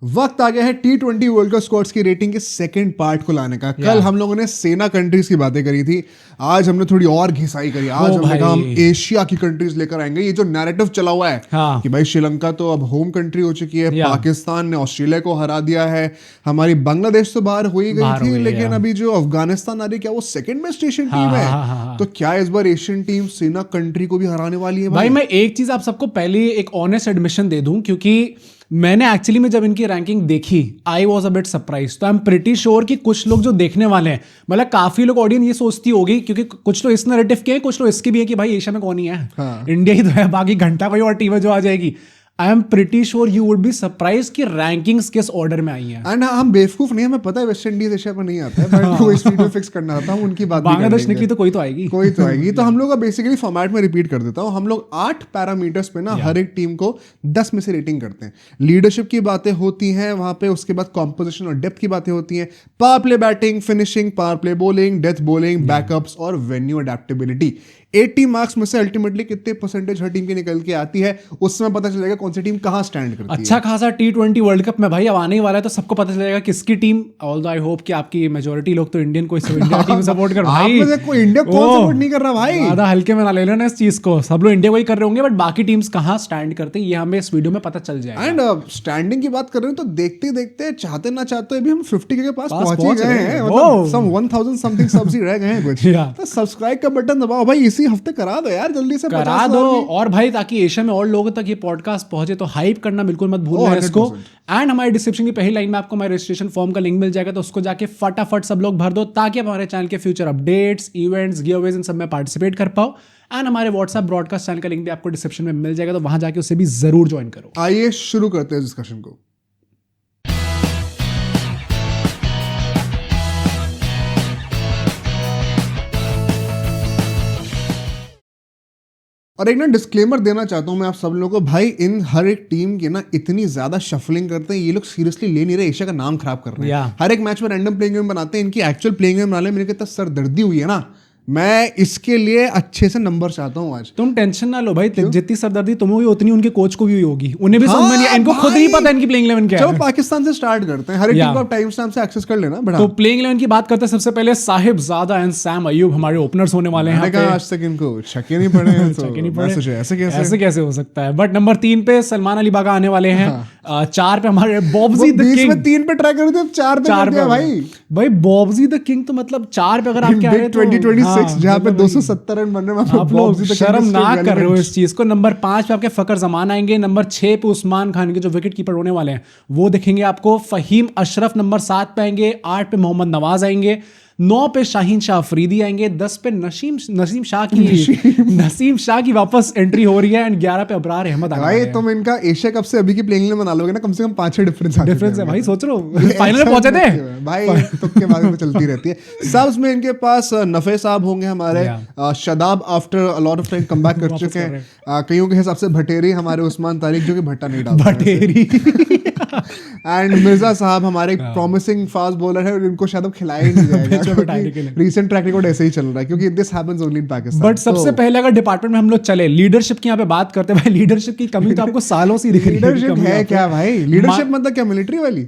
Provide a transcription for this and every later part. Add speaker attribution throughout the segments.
Speaker 1: वक्त आ गया है T20 वर्ल्ड कप स्क्वाड्स की रेटिंग के सेकंड पार्ट को लाने का। कल हम लोगों ने सेना कंट्रीज की बातें करी थी, आज हमने थोड़ी और घिसाई करी। आज हमने कहा हम एशिया की कंट्रीज लेकर आएंगे। ये जो नैरेटिव चला हुआ है कि भाई श्रीलंका तो अब होम कंट्री हो चुकी है, पाकिस्तान ने ऑस्ट्रेलिया को हरा दिया है, हमारी बांग्लादेश तो बाहर हो ही गई थी, लेकिन अभी जो अफगानिस्तान आ रही, क्या वो सेकंड बेस्ट एशियन टीम है? तो क्या इस बार एशियन टीम सेना कंट्री को भी हराने वाली है?
Speaker 2: भाई मैं एक चीज आप सबको पहले एक ऑनेस्ट एडमिशन दे दूं, क्योंकि मैंने एक्चुअली में जब इनकी रैंकिंग देखी I was a bit surprise. तो आई एम प्रिटी श्योर कि कुछ लोग जो देखने वाले हैं, मतलब काफी लोग ऑडियंस ये सोचती होगी, क्योंकि कुछ तो इस नैरेटिव के हैं, कुछ लोग इसके भी है कि भाई एशिया में कौन ही है, इंडिया ही तो है, बाकी घंटा कोई और टीम है जो आ जाएगी। I am pretty sure you would be surprise कि रैंकिंग्स किस ऑर्डर में आई हैं।
Speaker 1: एंड हम बेवकूफ नहीं है, हमें पता है वेस्ट इंडीज एशिया पर नहीं आता है, बट वो इस वीडियो फिक्स करना था, हम उनकी बात
Speaker 2: बांग्लादेश निकली तो कोई तो आएगी,
Speaker 1: तो हम लोग का बेसिकली फॉर्मेट में रिपीट कर देता हूँ। हम लोग 8 पैरामीटर्स पे ना हर एक टीम को 10 में से रेटिंग करते हैं। लीडरशिप की बातें होती हैं वहां पे, उसके बाद कॉम्पोजिशन और डेप्थ की बातें होती हैं, power play batting, finishing, power play bowling, death bowling, backups और वेन्यू अडेप्टेबिलिटी। 80 मार्क्स में से अल्टीमेटली कितने परसेंटेज हर टीम की निकल के आती है, उसमें पता चलेगा कौन सी टीम कहां स्टैंड करती है।
Speaker 2: अच्छा खासा T20 वर्ल्ड कप में भाई अब आने ही वाला है, तो सबको पता चलेगा किसकी टीम। ऑल्दो आई होप कि आपकी मेजॉरिटी लोग तो इंडियन को इंडिया टीम सपोर्ट कर भाई,
Speaker 1: आप में से कोई इंडिया को सपोर्ट नहीं कर रहा भाई,
Speaker 2: ज्यादा हल्के में ना ले लेना इस चीज को। सब लोग इंडिया को ही कर रहे होंगे, बट बाकी टीम्स कहां स्टैंड करते हैं ये हमें इस वीडियो में पता चल जाएगा।
Speaker 1: एंड स्टैंडिंग की बात कर रहे हैं तो देखते देखते चाहते ना चाहते अभी हम 50 के पास पहुंच गए हैं, मतलब सम 1000 समथिंग सब्स ही रह गए हैं कुछ। तो सब्सक्राइब का बटन दबाओ भाई, इसी हफ्ते करा दो यार, जल्दी से
Speaker 2: करा दो। और भाई ताकि एशिया में और लोगों तक ये पॉडकास्ट पहुंचे, तो हाइप करना बिल्कुल मत भूलना इसको। एंड हमारे डिस्क्रिप्शन की पहली लाइन में आपको हमारे रजिस्ट्रेशन फॉर्म का लिंक मिल जाएगा, तो उसको जाके फटाफट सब लोग भर दो, ताकि आप हमारे चैनल के फ्यूचर अपडेट्स, इवेंट्स, गिवअवेज इन सब में पार्टिसिपेट कर पाओ। एंड हमारे व्हाट्सएप ब्रॉडकास्ट चैनल का लिंक भी आपको डिस्क्रिप्शन में मिल जाएगा, तो वहां जाके उसे भी जरूर ज्वाइन करो।
Speaker 1: आइए शुरू करते हैं डिस्कशन को। और एक ना डिस्क्लेमर देना चाहता हूं मैं आप सब लोगों को, भाई इन हर एक टीम की ना इतनी ज्यादा शफलिंग करते हैं, ये लोग सीरियसली ले नहीं रहे, एशिया का नाम खराब कर रहे हैं। हर एक मैच में रैंडम प्लेइंग गेम बनाते हैं, इनकी एक्चुअल प्लेइंग गेम बनाने में मेरे को इतना सरदर्दी हुई है ना, मैं इसके लिए अच्छे से नंबर चाहता हूं आज।
Speaker 2: तुम टेंशन ना लो भाई, जितनी सरदर्दी तुम्हें हुई उतनी उनके कोच को भी होगी, उन्हें भी समझ में नहीं, इनको खुद ही पता है इनकी प्लेइंग 11 क्या है।
Speaker 1: चलो पाकिस्तान से स्टार्ट करते हैं, हर एक टीम को टाइम स्टैम्प से एक्सेस कर लेना बड़ा।
Speaker 2: तो प्लेइंग 11 की बात करते हैं, सबसे पहले साहिबजादा एंड सैम अयूब हमारे ओपनर्स होने वाले हैं।
Speaker 1: आज तक इनको शक नहीं पड़े हैं, तो
Speaker 2: ऐसे कैसे हो सकता है। बट नंबर 3 पे सलमान अली बागा आने वाले हैं। 4 पे हमारे बॉब्जी द किंग,
Speaker 1: 3 पे ट्राई कर दिया, 4 पे
Speaker 2: भाई बॉब्जी द किंग, तो मतलब 4 पे अगर आप कह रहे हो
Speaker 1: 2026 जहां पे 270 रन बनने में
Speaker 2: आप लोग शर्म ना कर रहे हो इस चीज को। नंबर 5 पे आपके फकर जमान आएंगे। नंबर 6 पे उस्मान खान के जो विकेट कीपर होने वाले हैं वो दिखेंगे आपको। फहीम अशरफ नंबर 7 पे आएंगे। 8 पे मोहम्मद नवाज आएंगे। 9 पे शाहीन शाह अफरीदी आएंगे। 10 पे नसीम शाह की वापस एंट्री हो रही है। एंड 11 पे अबरार अहमद आएंगे।
Speaker 1: भाई तुम इनका एशिया कप से अभी की प्लेइंग में बना लोगे ना, कम से कम 5-6 डिफरेंस
Speaker 2: है भाई, सोच लो फाइनल में पहुंचे थे
Speaker 1: भाई, तुक्के बाद में चलती रहती है। सबस में इनके पास नफे साहब होंगे हमारे, Shadab after a lot of time come back कर चुके हैं। कईयों के हिसाब से भटेरी हमारे उस्मान तारिक, जो कि भट्टा नहीं डालते
Speaker 2: भटेरी।
Speaker 1: एंड मिर्जा साहब हमारे प्रॉमिसिंग फास्ट बॉलर है, और इनको शायद अब खिलाया ही नहीं जाएगा। रीसेंट ट्रैक रिकॉर्ड ऐसे ही चल रहा है, क्योंकि this happens only in Pakistan.
Speaker 2: But सबसे पहले अगर डिपार्टमेंट में हम लोग चले, लीडरशिप की यहाँ पे बात करते हैं भाई, लीडरशिप की कमी तो आपको सालों से दिख रही है।
Speaker 1: लीडरशिप है क्या भाई? लीडरशिप मतलब क्या, मिलिट्री वाली?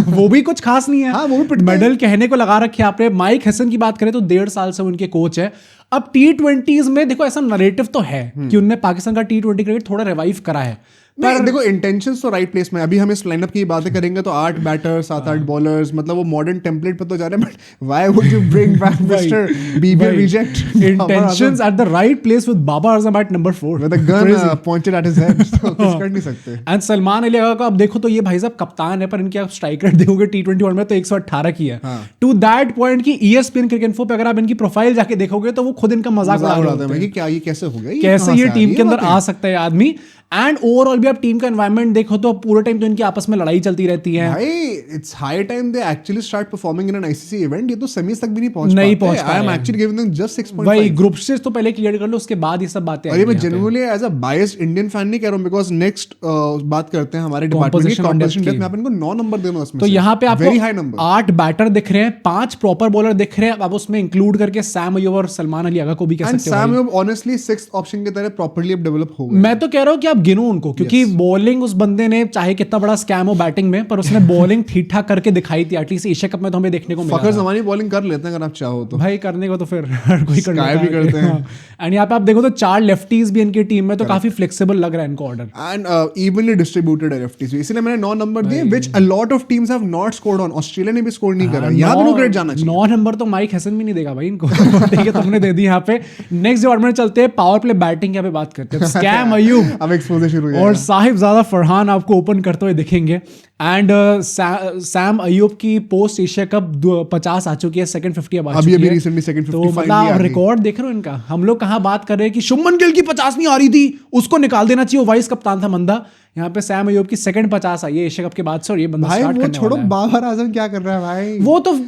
Speaker 2: वो भी कुछ खास नहीं है।
Speaker 1: हाँ, वो भी
Speaker 2: मेडल कहने को लगा रखे आपने। माइक हसन की बात करें तो 1.5 साल से उनके कोच है। अब T20s में देखो ऐसा नरेटिव तो है कि उनने पाकिस्तान का T20 क्रिकेट थोड़ा रिवाइव करा है,
Speaker 1: पर देखो इंटेंशंस तो राइट प्लेस में। अभी हम इस लाइनअप की बातें करेंगे तो 8 बैटर्स, 7-8 बॉलर्स, मतलब वो मॉडर्न टेम्पलेट पे तो जा रहे हैं, but why would you bring back mister BB reject?
Speaker 2: Intentions at the right place with Babar Azam at number 4
Speaker 1: with a gun pointed at his head, तो कुछ कर नहीं सकते।
Speaker 2: एंड सलमान अली का अब देखो तो ये भाई साहब कप्तान है, पर इनकी आप स्ट्राइक रेट देखोगे T20 वर्ल्ड में तो 118 की है। टू दैट पॉइंट की ESPN क्रिकेट इन्फो पे अगर आप इनकी प्रोफाइल जाके देखोगे तो वो खुद इनका मजाक उड़ाते हैं कि
Speaker 1: क्या ये कैसे हो गया,
Speaker 2: कैसे ये टीम के अंदर आ सकता है आदमी। एंड ओवरऑल भी आप टीम का एनवायरनमेंट देखो तो पूरे टाइम तो इनकी आपस में लड़ाई चलती रहती है।
Speaker 1: भाई it's high time they actually start performing in an ICC event. ये तो सेमीज तक भी नहीं पहुंच पाए। I am actually giving them just 6.5।
Speaker 2: भाई ग्रुप स्टेज तो पहले क्लियर कर लो, उसके बाद ये सब बातें।
Speaker 1: और ये मैं genuinely as a biased Indian fan नहीं कह रहा हूं, बिकॉज़ नेक्स्ट बात करते हैं हमारे डिपार्टमेंट की कॉम्पोजिशन डेप्थ में, आप इनको 9 नंबर देना उसमें।
Speaker 2: तो यहाँ पे आपको
Speaker 1: वेरी हाई नंबर
Speaker 2: 8 बैटर दिख रहे हैं, 5 प्रॉपर बॉलर दिख रहे हैं। अब उसमें इंक्लूड करके सैम अयूब और सलमान अली आगा को भी कह सकते हो।
Speaker 1: Sam Ayub honestly 6th option की तरह प्रॉपर्ली अब डेवलप हो गए।
Speaker 2: मैं तो कह रहा हूं कि आप आप गिनो उनको, क्योंकि बॉलिंग उस बंदे ने चाहे कितना बड़ा स्कैम हो बैटिंग में, पर उसने बॉलिंग ठीक ठाक करके दिखाई थी। एटलीस्ट एशिया कप में तो हमें देखने को मिला।
Speaker 1: फखर ज़मानी बॉलिंग कर लेते हैं अगर आप चाहो तो
Speaker 2: भाई, करने को तो फिर हर कोई कर लेता
Speaker 1: भी करते हैं।
Speaker 2: एंड यहाँ पे आप देखो तो 4 लेफ्टीज भी इनकी टीम में, तो काफी फ्लेक्सिबल लग रहा है इनको ऑर्डर।
Speaker 1: एंड इवनली डिस्ट्रीब्यूटेड है लेफ्टीज, इसलिए मैंने 9 नंबर दिए, which a lot of teams have not scored on. Australia ने भी स्कोर नहीं करा, यहाँ पे ग्रेड जाना चाहिए।
Speaker 2: 9 नंबर तो माइक हैसन भी नहीं देगा भाई इनको। ठीक है, तुमने दे दी यहाँ पे। नेक्स्ट डिपार्टमेंट चलते हैं, पावर प्ले बैटिंग यहाँ पे बात करते हैं। स्कैम अयूब
Speaker 1: अब एक्सपोजर शुरू
Speaker 2: और साहिबजादा फरहान आपको ओपन करते हुए दिखेंगे। एंड सैम अयूब की पोस्ट एशिया कप 50 आ चुकी है, सेकंड 50 अब आ चुकी है।
Speaker 1: अभी रिसेंटली सेकंड 55
Speaker 2: तो मतलब आप रिकॉर्ड देख रहे हो इनका। हम लोग कहाँ बात कर रहे हैं कि शुभमन गिल की 50 नहीं आ रही थी, उसको निकाल देना चाहिए, वो वाइस कप्तान था मंदा। यहाँ पे सैम अयूब की सेकंड 50 आई है एशिया कप के बाद से, और ये बंदा
Speaker 1: भाई
Speaker 2: स्टार्ट
Speaker 1: वो
Speaker 2: करने
Speaker 1: छोड़ो,
Speaker 2: वाला है।
Speaker 1: बाबर आजम क्या कर रहा है भाई?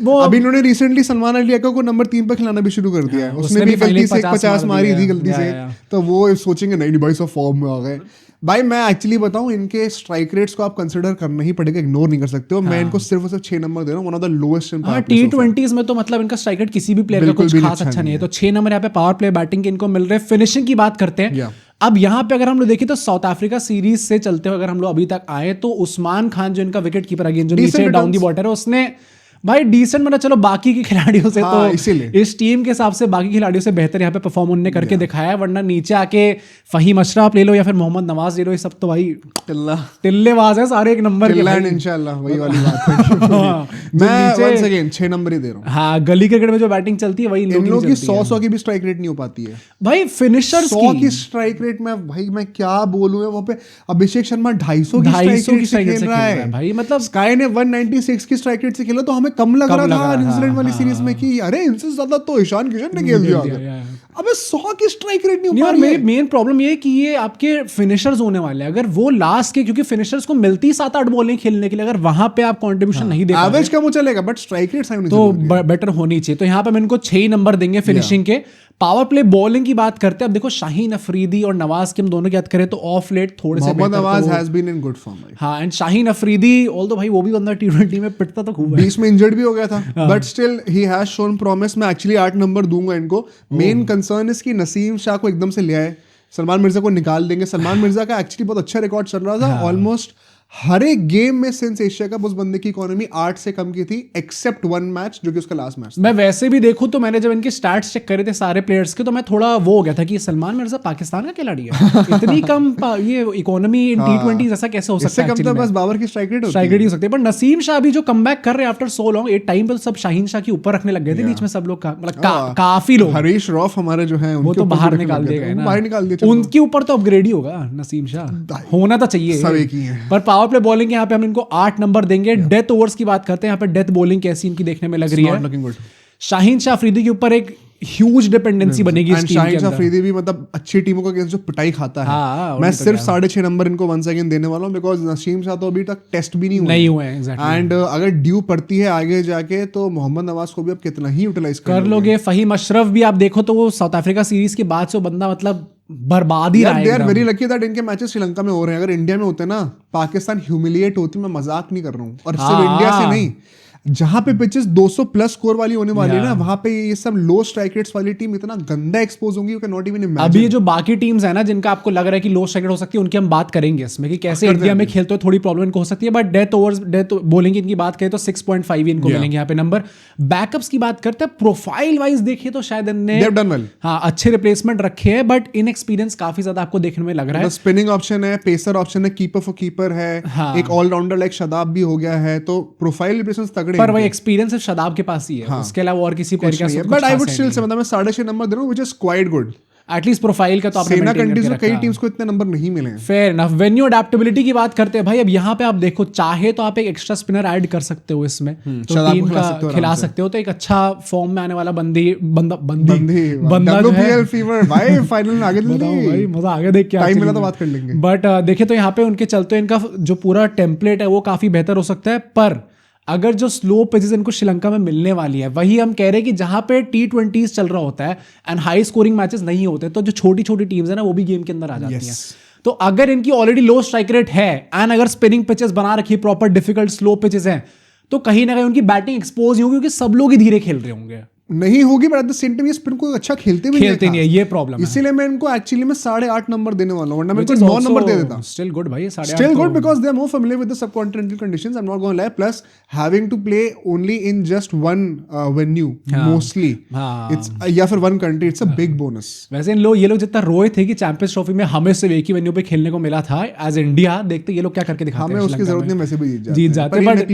Speaker 2: वो
Speaker 1: अभी इन्होंने रिसेंटली सलमान अली अक्का को नंबर 3 पे खिलाना भी शुरू कर दिया है। उसने भी गलती से 50 मारी थी गलती से, तो वो सोचेंगे नहीं भाई सब फॉर्म में आ गए। भाई मैं एक्चुअली बताऊं, इनके स्ट्राइक रेट्स को आप कंसिडर करना ही पड़ेगा, इग्नोर नहीं कर सकते हो। मैं इनको सिर्फ और सिर्फ 6 नंबर दे रहा हूं, one of the lowest in
Speaker 2: हाँ, T20s में तो मतलब इनका स्ट्राइक रेट किसी भी प्लेयर का कुछ खास अच्छा नहीं है। तो 6 नंबर यहाँ पे पावर प्ले बैटिंग के इनको मिल रहे हैं। फिनिशिंग की बात करते हैं। अब यहाँ पे अगर हम लोग देखें तो साउथ अफ्रीका सीरीज से चलते हुए अगर हम लोग अभी तक आए तो उस्मान खान जो इनका विकेट कीपर अगेन जो नीचे डाउन दी बॉर्डर है, उसने भाई डिसेंट, मतलब चलो बाकी के खिलाड़ियों से तो इस टीम के हिसाब से बाकी खिलाड़ियों से बेहतर यहाँ पे परफॉर्म उन्होंने करके दिखाया है। वरना नीचे आके फहीम अशरफ ले लो या फिर मोहम्मद नवाज ले लो, ये सब तो भाई टिल्लेबाज है सारे, एक नंबर के।
Speaker 1: इंशाल्लाह वही वाली बात है। मैं वंस अगेन 6 नंबर ही दे रहा हूं।
Speaker 2: हाँ, गली क्रिकेट में जो बैटिंग चलती है वही
Speaker 1: इन लोगों की 100 की भी स्ट्राइक रेट नहीं हो पाती है
Speaker 2: भाई। फिनिशर्स
Speaker 1: 100 की स्ट्राइक रेट में भाई मैं क्या बोलूं, वहां पे अभिषेक शर्मा 250 की स्ट्राइक रेट से खेल रहा है भाई।
Speaker 2: मतलब
Speaker 1: स्काई ने 196 की स्ट्राइक रेट से खेला, तो हमें कम लग रहा था न्यूजीलैंड वाली सीरीज में कि अरे इनसे ज्यादा तो ईशान किशन ने खेल दिया। अबे 100 की स्ट्राइक रेट नहीं हो पा रही है।
Speaker 2: मेन प्रॉब्लम ये है कि ये आपके फिनिशर्स होने वाले हैं। अगर वो लास्ट के, क्योंकि फिनिशर्स को मिलती 7-8 बॉलिंग खेलने के लिए, अगर वहां पे आप कंट्रीब्यूशन नहीं दे,
Speaker 1: एवरेज कम हो चलेगा बट स्ट्राइक रेट
Speaker 2: तो बेटर होनी चाहिए। तो यहाँ पे हम इनको 6 नंबर देंगे फिनिशिंग के। पावर प्ले बॉलिंग की बात करते हैं। अब देखो शाहीन अफरीदी और नवाज की हम दोनों की बात करें तो ऑफ लेट थोड़े से
Speaker 1: Mohammad Nawaz has been in good form.
Speaker 2: हाँ, एंड शाहीन अफरीदी ऑल्दो भाई वो भी बंदा T20 में पिटता तो खूब है,
Speaker 1: बीच में इंजर्ड भी हो गया था, but still he has shown promise. मैं एक्चुअली 8 नंबर दूंगा इनको। मेन कंसर्न इसकी नसीम शाह को एकदम से ले आए, सलमान मिर्जा को निकाल देंगे। सलमान मिर्जा का एक्चुअली बहुत अच्छा रिकॉर्ड चल रहा था, ऑलमोस्ट हर एक गेम में सिंस एशिया कप उस बंदे की इकोनॉमी 8 से कम की थी, एक्सेप्ट 1 मैच जो कि उसका लास्ट मैच।
Speaker 2: मैं वैसे भी देखूं तो मैंने जब इनके स्टैट्स चेक करे थे सारे प्लेयर्स के, तो मैं थोड़ा वो हो गया था कि सलमान मिर्जा पाकिस्तान का खिलाड़ी है, इतनी कम ये इकोनॉमी इन T20 ऐसा कैसे हो सकता है?
Speaker 1: इससे कम तो बस बाबर की स्ट्राइक रेट
Speaker 2: हो सकती है। पर नसीम शाह भी जो कमबैक कर रहे हैं आफ्टर सो लॉन्ग, एक टाइम पे सब शाहीन शाह के ऊपर रखने लग गए थे बीच में सब लोग का, मतलब काफी लोग।
Speaker 1: हरीश रॉफ हमारे जो है
Speaker 2: वो तो बाहर निकाल दिए ना,
Speaker 1: बाहर निकाल दिए।
Speaker 2: उनके ऊपर तो अपग्रेड ही होगा नसीम शाह, होना तो चाहिए
Speaker 1: सब एक ही है।
Speaker 2: पर पावर प्ले बॉलिंग यहाँ पे हम इनको 8 नंबर देंगे। डेथ ओवर्स की बात करते हैं, यहाँ पे डेथ बॉलिंग कैसी इनकी देखने में लग रही है। शाहीन शाह अफरीदी के ऊपर एक ह्यूज डिपेंडेंसी बनेगी इस टीम के अंदर।
Speaker 1: शाहीन शाह अफरीदी भी मतलब अच्छी टीमों का अगेंस्ट जो पिटाई खाता है। मैं सिर्फ 6.5 नंबर इनको वंस अगेन देने वाला हूं, बिकॉज नसीम शाह तो अभी तक टेस्ट भी नहीं हुए हैं। एंड अगर ड्यू पड़ती है आगे जाके तो मोहम्मद नवाज को भी अब कितना ही यूटिलाइज कर
Speaker 2: लोगे। फहीम अशरफ भी आप देखो तो वो साउथ अफ्रीका सीरीज के बाद से वो बंदा मतलब बर्बाद ही रहा है।
Speaker 1: They are very lucky that इनके मैचेस श्रीलंका में हो रहे हैं। अगर इंडिया में होते ना, पाकिस्तान ह्यूमिलिएट होती। मैं मजाक नहीं कर रहा हूँ, और सिर्फ इंडिया से नहीं, जहां पे पिचेस 200 प्लस स्कोर वाली होने वाली है ना, वहां पे ये सब लो स्ट्राइक रेट्स वाली टीम इतना गंदा एक्सपोज होंगी, you can not even imagine.
Speaker 2: अभी जो बाकी टीम्स है ना जिनका आपको लग रहा है कि लो स्ट्राइक रेट हो सकती है, उनकी हम बात करेंगे इसमें कि कैसे इंडिया में खेलते हुए थोड़ी प्रॉब्लम इनको हो सकती है। But death overs, death bowling इनकी बात करें तो 6.5 इनको मिलेंगे यहाँ पे नंबर। बैकअप्स की बात करते हैं, प्रोफाइल वाइज देखिए तो शायद इनने अच्छे रिप्लेसमेंट रखे हैं, बट इनएक्सपीरियंस काफी ज्यादा आपको देखने में लग रहा है।
Speaker 1: स्पिनिंग ऑप्शन है, पेसर ऑप्शन है, कीपर फॉर कीपर है, एक ऑलराउंडर लाइक शदाब भी हो गया है, तो प्रोफाइल रिप्लेसमेंट तगड़े।
Speaker 2: पर वही एक्सपीरियंस सिर्फ शदाब के पास ही है, उसके अलावा और किसी प्लेयर के
Speaker 1: but I would still say, मतलब मैं 6.5 नंबर दे रहा हूं, which is quite good.
Speaker 2: At least profile का तो आपने
Speaker 1: सेना कंट्रीज में कई टीम्स को इतने नंबर नहीं मिले हैं।
Speaker 2: Fair enough. वेन्यू अडैप्टेबिलिटी की बात करते हैं भाई, अब यहाँ पे आप देखो, चाहे तो आप एक एक्स्ट्रा स्पिनर ऐड कर सकते हो इसमें, तो टीम का खिला सकते हो, तो एक अच्छा फॉर्म में आने वाला बंदा जो है
Speaker 1: फीवर भाई फाइनल में आगे
Speaker 2: भाई मजा आगे देख के
Speaker 1: टाइम मिला तो बात कर लेंगे।
Speaker 2: बट देखे तो यहाँ पे उनके चलते इनका जो पूरा टेम्पलेट है वो काफी बेहतर हो सकता है। पर अगर जो स्लो पिचेस इनको श्रीलंका में मिलने वाली है, वही हम कह रहे हैं कि जहां पे T20s चल रहा होता है एंड हाई स्कोरिंग मैचेस नहीं होते, तो जो छोटी छोटी टीम्स है ना वो भी गेम के अंदर आ जाती हैं। तो अगर इनकी ऑलरेडी लो स्ट्राइक रेट है एंड अगर स्पिनिंग पिचेस बना रखी प्रॉपर डिफिकल्ट स्लो पिचेस हैं, तो कहीं ना कहीं उनकी बैटिंग एक्सपोज नहीं होगी, क्योंकि सब लोग ही धीरे खेल रहे होंगे।
Speaker 1: नहीं होगी, but at the same time ये स्पिन को अच्छा खेलते भी
Speaker 2: नहीं है, ये प्रॉब्लम है।
Speaker 1: इसीलिए मैं इनको एक्चुअली में 8.5 नंबर देने वाला हूं, वरना मैं इनको 9 नंबर दे देता।
Speaker 2: स्टिल गुड भाई, 8.5
Speaker 1: still good because they are more familiar with the subcontinental conditions, I am not going to lie, plus having to play only in just one venue mostly, it's या फिर one country, it's a big bonus.
Speaker 2: वैसे ये लोग जितना रोए थे कि champions trophy में हमें सिर्फ एक ही वेन्यू पे खेलने को मिला था एज इंडिया, देखते ये लोग क्या करके दिखाते हैं।
Speaker 1: हमें उसकी जरूरत नहीं, वैसे भी
Speaker 2: जीत जाते, बट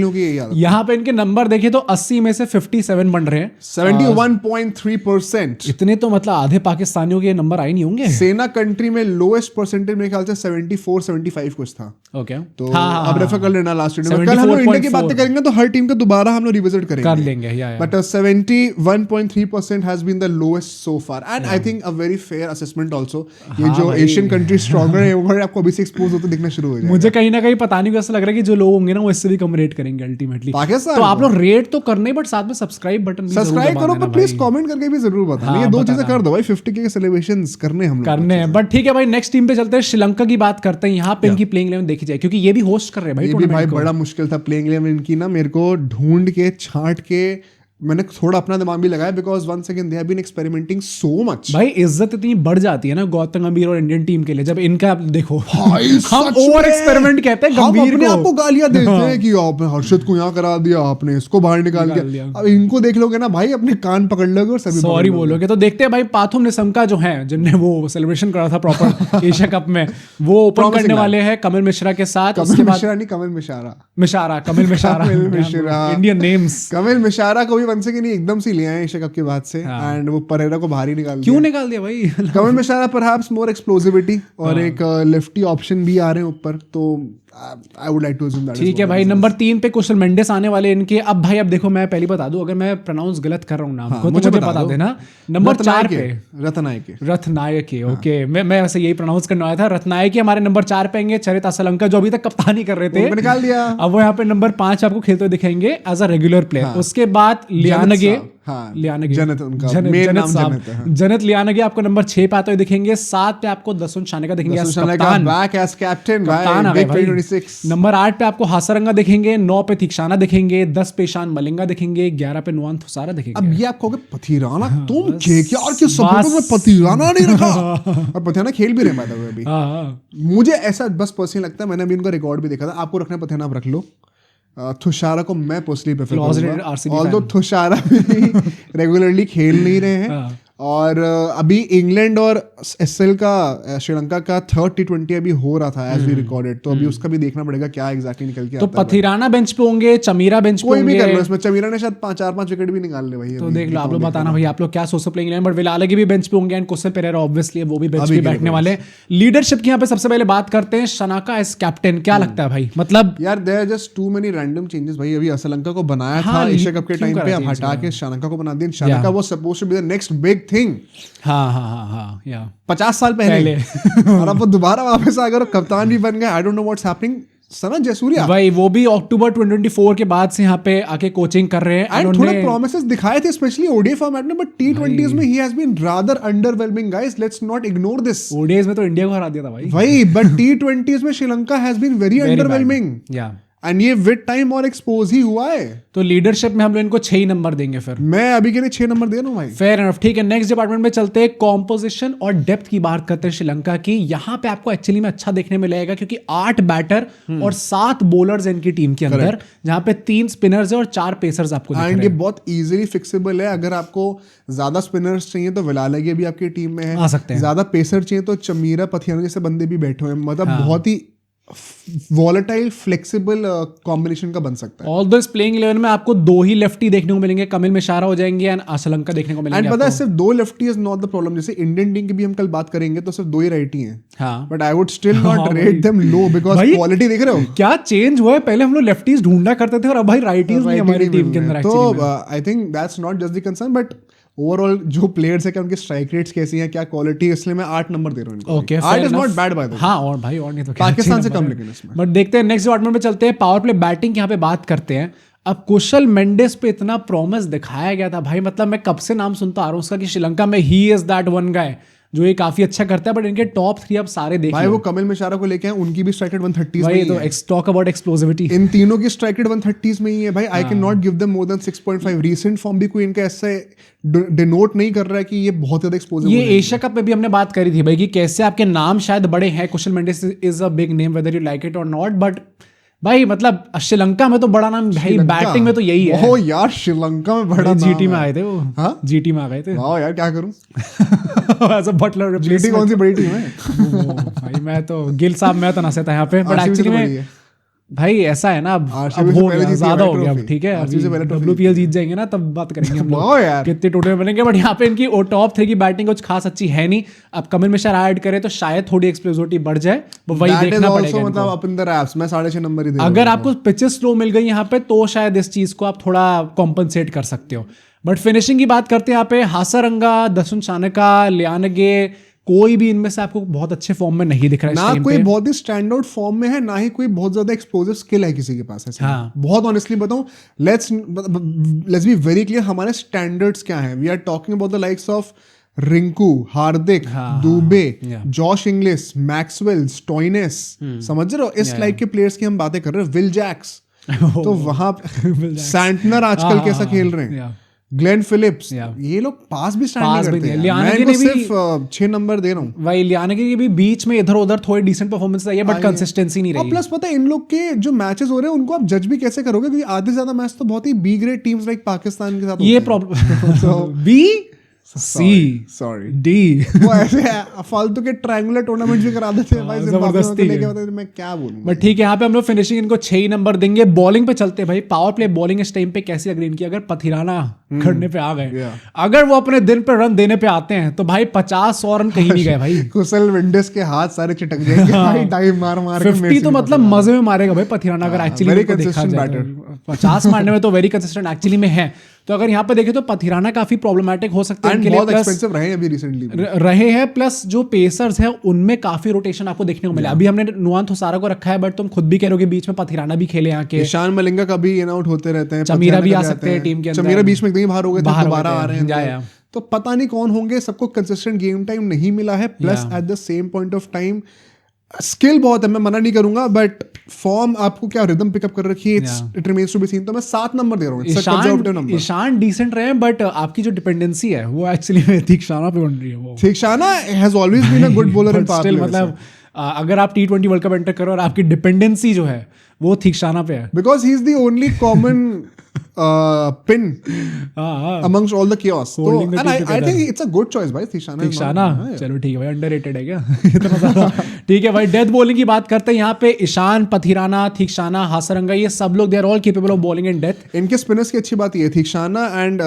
Speaker 2: यहाँ पे इनके नंबर देखे तो 80 में से 57 बन रहे हैं,
Speaker 1: 71.3%।
Speaker 2: इतने तो मतलब आधे पाकिस्तानियों के नंबर आए नहीं होंगे।
Speaker 1: सेना कंट्री में लोएस्ट परसेंटेज मेरे ख्याल से 74-75 कुछ था।
Speaker 2: ओके,
Speaker 1: तो अब रेफर कर लेना लास्ट वीडियो में। कल हम लोग इंडिया की बातें करेंगे तो हर टीम का दोबारा हम लोग रिविजिट करेंगे,
Speaker 2: कर लेंगे,
Speaker 1: but 71.3% has been the lowest so far, and I think a very fair assessment also. ये जो एशियन कंट्री स्ट्रॉन्गर है वो आपको अभी से एक्सपोज होते दिखना शुरू हो जाएगा।
Speaker 2: मुझे कहीं ना कहीं पता नहीं कैसा लग रहा है कि जो लोग होंगे ना वो इससे भी कम रेट करेंगे अल्टीमेटली।
Speaker 1: पाकिस्तान
Speaker 2: तो आप लोग रेट तो करने, बट साथ में सब्सक्राइब बटन भी
Speaker 1: सब्सक्राइब करो, पर प्लीज कमेंट करके भी जरूर बताना। ये दो चीजें कर दो भाई, 50K के सेलिब्रेशंस करने हम लोग
Speaker 2: करने हैं। बट ठीक है भाई, नेक्स्ट टीम पे चलते हैं, श्रीलंका की बात करते हैं। यहाँ पे इनकी प्लेइंग 11 देखी जाए, क्योंकि ये भी होस्ट कर रहे हैं भाई।
Speaker 1: ये भी भाई बड़ा मुश्किल था प्लेइंग 11 इनकी ना, मेरे को ढूंढ के छांट के मैंने थोड़ा अपना दिमाग भी लगाया, because once again they have been experimenting so much.
Speaker 2: भाई इज्जत इतनी बढ़ जाती है ना गौतम गंभीर और इंडियन टीम के लिए, जब इनका देखो
Speaker 1: हम
Speaker 2: ओवर एक्सपेरिमेंट कहते हैं गंभीर को,
Speaker 1: आपको गालियां देते हैं कि आपने हर्षद को यहाँ करा दिया, आपने इसको बाहर निकाल दिया। अब इनको देख लोगे ना भाई, अपने कान पकड़ लोगे और सभी
Speaker 2: सॉरी बोलोगे। तो देखते हैं भाई, पाथुम निशंका जो है, जिनने वो सेलिब्रेशन करा था प्रॉपर एशिया कप में, वो ओपन करने वाले हैं कमल मिश्रा के साथ।
Speaker 1: कमल मिश्रा नहीं, कमल मिशारा,
Speaker 2: कमल मिशारा, इंडियन नेम्स।
Speaker 1: कमल मिशारा को भी वंस अगेन एकदम से ले आए एशिया कप के बाद से, एंड वो परेरा को बाहर ही निकाल दिया।
Speaker 2: क्यों निकाल दिया भाई?
Speaker 1: कमल मिशारा परहैप्स मोर एक्सप्लोसिविटी और एक लेफ्टी ऑप्शन भी आ रहे हैं ऊपर, तो I would like to assume that.
Speaker 2: ठीक है भाई, नंबर 3 पे कुशल मेंडिस आने वाले इनके। अब भाई अब देखो, मैं पहले बता दूं, अगर मैं प्रोनाउंस गलत कर रहा हूं नाम को तो मुझे बता देना। नंबर 4 पे रत्नायके, ओके, मैं वैसे यही प्रोनाउंस करने आया था। रत्नायके हमारे नंबर 4 पे आएंगे। चरित असलंका जो अभी तक कप्तानी कर रहे थे,
Speaker 1: निकाल दिया।
Speaker 2: अब वो यहाँ पे नंबर 5 आपको खेलते हुए दिखेंगे एज अ रेगुलर प्लेयर। उसके बाद लियानगे, जनित लियानगे आपको नंबर 6 पे आते हुए दिखेंगे। 7 पे आपको दसुन शानेका दिखेंगे, नंबर 8 पे आपको हासरंगा दिखेंगे, 9 पे थिक्शाना दिखेंगे, 10 पे ईशान मलिंगा दिखेंगे, 11 पे नुआन थुसारा दिखेंगे।
Speaker 1: अब ये आप कहोगे पथिराना, तुम केकेआर के सपोर्टर्स में पथिराना नहीं रखा, और पथिराना खेल भी रहे हैं अभी। मुझे ऐसा बस पर्सनली लगता है, मैंने अभी उनका रिकॉर्ड भी देखा था। आपको रखना पथिराना आप रख लो, थुशारा को मैं पर्सनली प्रेफर करूंगा, ऑल्दो थुशारा भी रेगुलरली खेल नहीं रहे हैं। और अभी इंग्लैंड और एसएल का, श्रीलंका का 3rd T20 अभी हो रहा था एज वी रिकॉर्डेड, तो अभी उसका भी देखना पड़ेगा क्या एग्जैक्टली निकल के आता है।
Speaker 2: तो पथिराना बेंच पे होंगे, चमीरा बेंच पे होंगे,
Speaker 1: कोई भी कर लो इसमें। चमीरा ने शायद 4-5 विकेट भी निकाल ले भाई।
Speaker 2: तो देख लो, आप लोग बताना भाई आप लोग क्या सोचो प्लेइंग 11। बट विलालगे भी बेंच पे होंगे, एंड कुशल पेरेरा ऑब्वियसली वो भी बेंच पे बैठने वाले। लीडरशिप की यहाँ पे सबसे पहले बात करते हैं, शनाका एज कैप्टन, क्या लगता है भाई? मतलब
Speaker 1: यार there are just too many random changes भाई। अभी असलंका को बनाया था एशिया कप के टाइम पे, अब हटा के शनाका को बना दिया। Shanaka was supposed to be the next big thing.
Speaker 2: हाँ,
Speaker 1: 50 साल पहले और अब वो दोबारा वापस आ गए और कप्तान भी बन गए। I don't know what's happening. Sanath Jayasuriya
Speaker 2: भाई वो भी अक्टूबर 2024 के बाद से यहाँ पे आके कोचिंग कर रहे हैं,
Speaker 1: एंड थोड़े प्रोमिसेस दिखाए थे स्पेशली ओडीआई फॉर्मेट में, बट T20s में he has been rather underwhelming guys, let's not ignore this.
Speaker 2: ODIs में तो इंडिया को हरा दिया था
Speaker 1: भाई बट T20s में Sri Lanka has been very underwhelming, and ये विद टाइम और एक्सपोज ही हुआ है।
Speaker 2: तो लीडरशिप में हम लोग इनको 6 नंबर देंगे। फिर मैं
Speaker 1: अभी के लिए 6 नंबर दे रहा हूं भाई।
Speaker 2: फेयर एनफ, ठीक है। नेक्स्ट डिपार्टमेंट में चलते हैं, कॉम्पोजिशन और डेप्थ की बात करते हैं श्रीलंका की। यहाँ पे आपको एक्चुअली में अच्छा देखने मिलेगा, क्योंकि 8 बैटर और 7 बॉलर्स इनकी टीम के अंदर, जहां पे 3 स्पिनर्स है और 4 पेसर्स आपको दिख रहे हैं।
Speaker 1: ये बहुत इजीली फिक्सेबल है। अगर आपको ज्यादा स्पिनर्स चाहिए तो विलालगे भी आपकी टीम में है,
Speaker 2: आ सकते हैं।
Speaker 1: ज्यादा पेसर चाहिए तो चमीरा, पथियाना जैसे बंदे भी बैठे हुए हैं। मतलब बहुत ही वॉलेटाइल फ्लेक्सिबल कॉम्बिनेशन का बन सकता है।
Speaker 2: ऑल दिस प्लेइंग 11 में आपको 2 ही लेफ्टी देखने को मिलेंगे, कमिल मिशारा हो जाएंगे एंड असलंका देखने को मिलेंगे।
Speaker 1: एंड पता है सिर्फ 2 lefty is not the problem. जैसे इंडियन टीम की भी हम कल बात करेंगे तो सिर्फ 2 ही राइटी हैं, but I would still not rate them low because quality देख रहे हो
Speaker 2: क्या चेंज हुआ है। पहले हम लोग लेफ्टीज ढूंढा करते थे और अब भाई राइटीज भी हमारी टीम के अंदर।
Speaker 1: तो I think that's not just the concern, but overall जो प्लेयर्स है क्या उनकी स्ट्राइक रेट्स कैसी हैं, क्या क्वालिटी, इसलिए मैं 8 नंबर दे रहा हूं।
Speaker 2: Okay,
Speaker 1: 8 is not bad by the way.
Speaker 2: हां, और भाई और नहीं तो
Speaker 1: पाकिस्तान से कम, लेकिन इसमें
Speaker 2: बट देखते हैं नेक्स्ट डिपार्टमेंट में चलते हैं। पावर प्ले बैटिंग यहाँ पे बात करते हैं। अब कुशल मेंडिस पे इतना प्रॉमिस दिखाया गया था भाई, मतलब मैं कब से नाम सुनता आ रहा हूँ उसका कि श्रीलंका में he is that one guy, जो ये काफी अच्छा करता है, बट इनके टॉप 3 आप सारे देखिए
Speaker 1: भाई वो कमल मिश्रा को लेके हैं, उनकी भी स्ट्राइक रेट 130 में
Speaker 2: भाई,
Speaker 1: ही
Speaker 2: तो
Speaker 1: है।
Speaker 2: Talk about एक्सप्लोसिविटी।
Speaker 1: इन तीनों की स्ट्राइक रेट 130 में ही है भाई। I can not give them more than 6.5। Recent form भी कोई इनका ऐसे डिनोट नहीं कर रहा है कि ये बहुत ज्यादा एक्सपोजर।
Speaker 2: ये एशिया कप में भी हमने बात करी थी भाई कि कैसे आपके नाम शायद बड़े हैं, Kusal Mendis is a big name whether you like it और नॉट, बट भाई मतलब श्रीलंका में तो बड़ा नाम भाई, बैटिंग में तो यही है।
Speaker 1: ओ यार श्रीलंका में बड़ा
Speaker 2: जीटी में आए थे वो।
Speaker 1: हाँ?
Speaker 2: जीटी में आ गए थे।
Speaker 1: वाह यार क्या करूं।
Speaker 2: एज अ बटलर
Speaker 1: जीटी कौन सी बड़ी टीम है?
Speaker 2: भाई मैं तो गिल साहब मैं तो नसे था यहाँ पे, बट
Speaker 1: RCB
Speaker 2: एक्चुअली
Speaker 1: से
Speaker 2: में
Speaker 1: बड़ी है।
Speaker 2: भाई ऐसा है ना, अब
Speaker 1: RCB
Speaker 2: अब
Speaker 1: से
Speaker 2: हो
Speaker 1: पहले
Speaker 2: गया,
Speaker 1: जीती
Speaker 2: ज्यादा
Speaker 1: है
Speaker 2: हो गया अब,
Speaker 1: ट्रॉफी।
Speaker 2: ठीक है।
Speaker 1: RCB से पहले ट्रॉफी
Speaker 2: WPL जीत जाएंगे ना तब बात करेंगे हम
Speaker 1: वाह
Speaker 2: लोग
Speaker 1: यार।
Speaker 2: कितने टूर्नामेंट बनेंगे, बट यहाँ पे इनकी टॉप 3 की बैटिंग कुछ खास अच्छी है नहीं। अब कमल मिश्रा ऐड करे तो शायद थोड़ी एक्सप्लोसिविटी बढ़ जाए, वही
Speaker 1: That is
Speaker 2: देखना
Speaker 1: also
Speaker 2: पड़ेगा
Speaker 1: मतलब
Speaker 2: इनको।
Speaker 1: Up in the wraps. मैं 6.5 नंबर ही दे रहा
Speaker 2: अगर
Speaker 1: हूं
Speaker 2: आपको पिचेस स्लो मिल गई यहाँ पे तो शायद इस चीज को आप थोड़ा कॉम्पनसेट कर सकते हो। बट फिनिशिंग की बात करते हैं यहाँ पे, हासारंगा, दसुन चानका, लियानगे, कोई भी इनमें से आपको बहुत अच्छे फॉर्म में नहीं दिख रहा है इस
Speaker 1: ना
Speaker 2: टाइम
Speaker 1: कोई
Speaker 2: पे।
Speaker 1: बहुत ही स्टैंड आउट फॉर्म में है, ना ही कोई बहुत ज्यादा एक्सप्लोसिव स्किल है किसी के पास ऐसे।
Speaker 2: हाँ।
Speaker 1: बहुत ऑनेस्टली बताऊं, लेट्स बी वेरी क्लियर, हमारे स्टैंडर्ड्स क्या हैं। We are talking about the likes of Rinku, Hardik, Dube, Josh Inglis, Maxwell, Stoinis, समझ रहे हो? इस लाइक के प्लेयर्स की हम बातें कर रहे हैं। विल जैक्स, तो वहां सैंटनर आजकल कैसा खेल रहे हैं, ग्लेन फिलिप्स, ये लोग पास भी स्टैंड नहीं करते हैं। मैं इनको सिर्फ 6 नंबर दे रहा हूँ।
Speaker 2: भाई लियानगे के भी बीच में इधर उधर थोड़ी डिसेंट परफॉर्मेंस आई है, बट कंसिस्टेंसी नहीं
Speaker 1: और
Speaker 2: रही।
Speaker 1: प्लस पता है इन लोग के जो मैचेस हो रहे हैं उनको आप जज भी कैसे करोगे, क्योंकि आधे से ज्यादा मैच तो बहुत ही B grade teams like Pakistan के साथ
Speaker 2: ये
Speaker 1: होते हैं।
Speaker 2: Problem B C
Speaker 1: sorry
Speaker 2: D
Speaker 1: वो ऐसे फालतू के ट्रायंगुलर टूर्नामेंट भी करा देते हैं भाई,
Speaker 2: जबरदस्ती
Speaker 1: जिम्बाब्वे
Speaker 2: है।
Speaker 1: को लेके मैं क्या बोलूं।
Speaker 2: बट ठीक है, यहाँ पे हम लोग फिनिशिंग इनको 6 ही नंबर देंगे। बॉलिंग पे चलते हैं भाई, पावर प्ले बॉलिंग इस टाइम पे कैसी लग रही इनकी? अगर पथिराना करने पे आ गए, अगर वो अपने दिन पे रन देने पे आते हैं तो भाई 50-100 रन कहीं नहीं गए भाई।
Speaker 1: कुशल विंडीज के हाथ सारे चिटक जाएंगे भाई, टाइम मार मार के
Speaker 2: 50 तो मतलब मजे में मारेगा भाई पथिराना, अगर एक्चुअली
Speaker 1: very
Speaker 2: देखा
Speaker 1: consistent
Speaker 2: जाए
Speaker 1: batter.
Speaker 2: तो 50 मारने में तो वेरी कंसिस्टेंट एक्चुअली में है। तो अगर यहाँ पे देखें तो पथिराना काफी प्रॉब्लमेटिक हो सकते हैं
Speaker 1: एंड
Speaker 2: इनके लिए,
Speaker 1: बहुत
Speaker 2: प्लस
Speaker 1: एक्सपेंसिव रहे हैं अभी रिसेंटली
Speaker 2: रहे हैं, प्लस जो पेसर्स हैं उनमें काफी रोटेशन आपको देखने को मिला। अभी हमने नुआन थोसारा को रखा है, बट तुम खुद भी कह रहे हो कि बीच में पथिराना भी खेले यहाँ के,
Speaker 1: ईशान मलिंगा का भी इन आउट होते रहते हैं,
Speaker 2: चमीरा भी
Speaker 1: पथिराना
Speaker 2: आ
Speaker 1: का
Speaker 2: सकते हैं टीम के अंदर।
Speaker 1: चमीरा बीच में एकदम बाहर हो गए थे,
Speaker 2: बाहर
Speaker 1: दोबारा
Speaker 2: हो
Speaker 1: आ
Speaker 2: गए
Speaker 1: रहे
Speaker 2: थे,
Speaker 1: हैं
Speaker 2: या।
Speaker 1: तो पता नहीं कौन होंगे। सबको कंसिस्टेंट गेम टाइम नहीं मिला है, plus at the same point of time skill बहुत है, मैं मना नहीं करूंगा, बट फॉर्म आपको क्या रिदम पिकअप कर रखी है, it remains to be seen. तो मैं 7 नंबर दे रहा हूँ।
Speaker 2: ईशान डिसेंट रहे, बट आपकी जो डिपेंडेंसी है वो एक्चुअली में तीक्षाना पे बन रही है। वो
Speaker 1: Theekshana has always been a good bowler in power play.
Speaker 2: मतलब अगर आप T20 वर्ल्ड कप एंटर करो और आपकी डिपेंडेंसी जो है वो तीक्षाना पे है,
Speaker 1: because he is the only common pin amongst all the chaos. So,
Speaker 2: Holding the
Speaker 1: and
Speaker 2: team
Speaker 1: I think it's a good choice भाई, तीक्षाना।
Speaker 2: तीक्षाना चलो ठीक है भाई, अंडररेटेड है क्या इतना ज्यादा? ठीक है भाई, डेथ बॉलिंग की बात करते हैं यहाँ पे। ईशान, पथिराना, तीक्षाना, हासारंगा, ये सब लोग they are all capable of bowling in death.
Speaker 1: इनके स्पिनर्स की अच्छी बात ये है, तीक्षाना एंड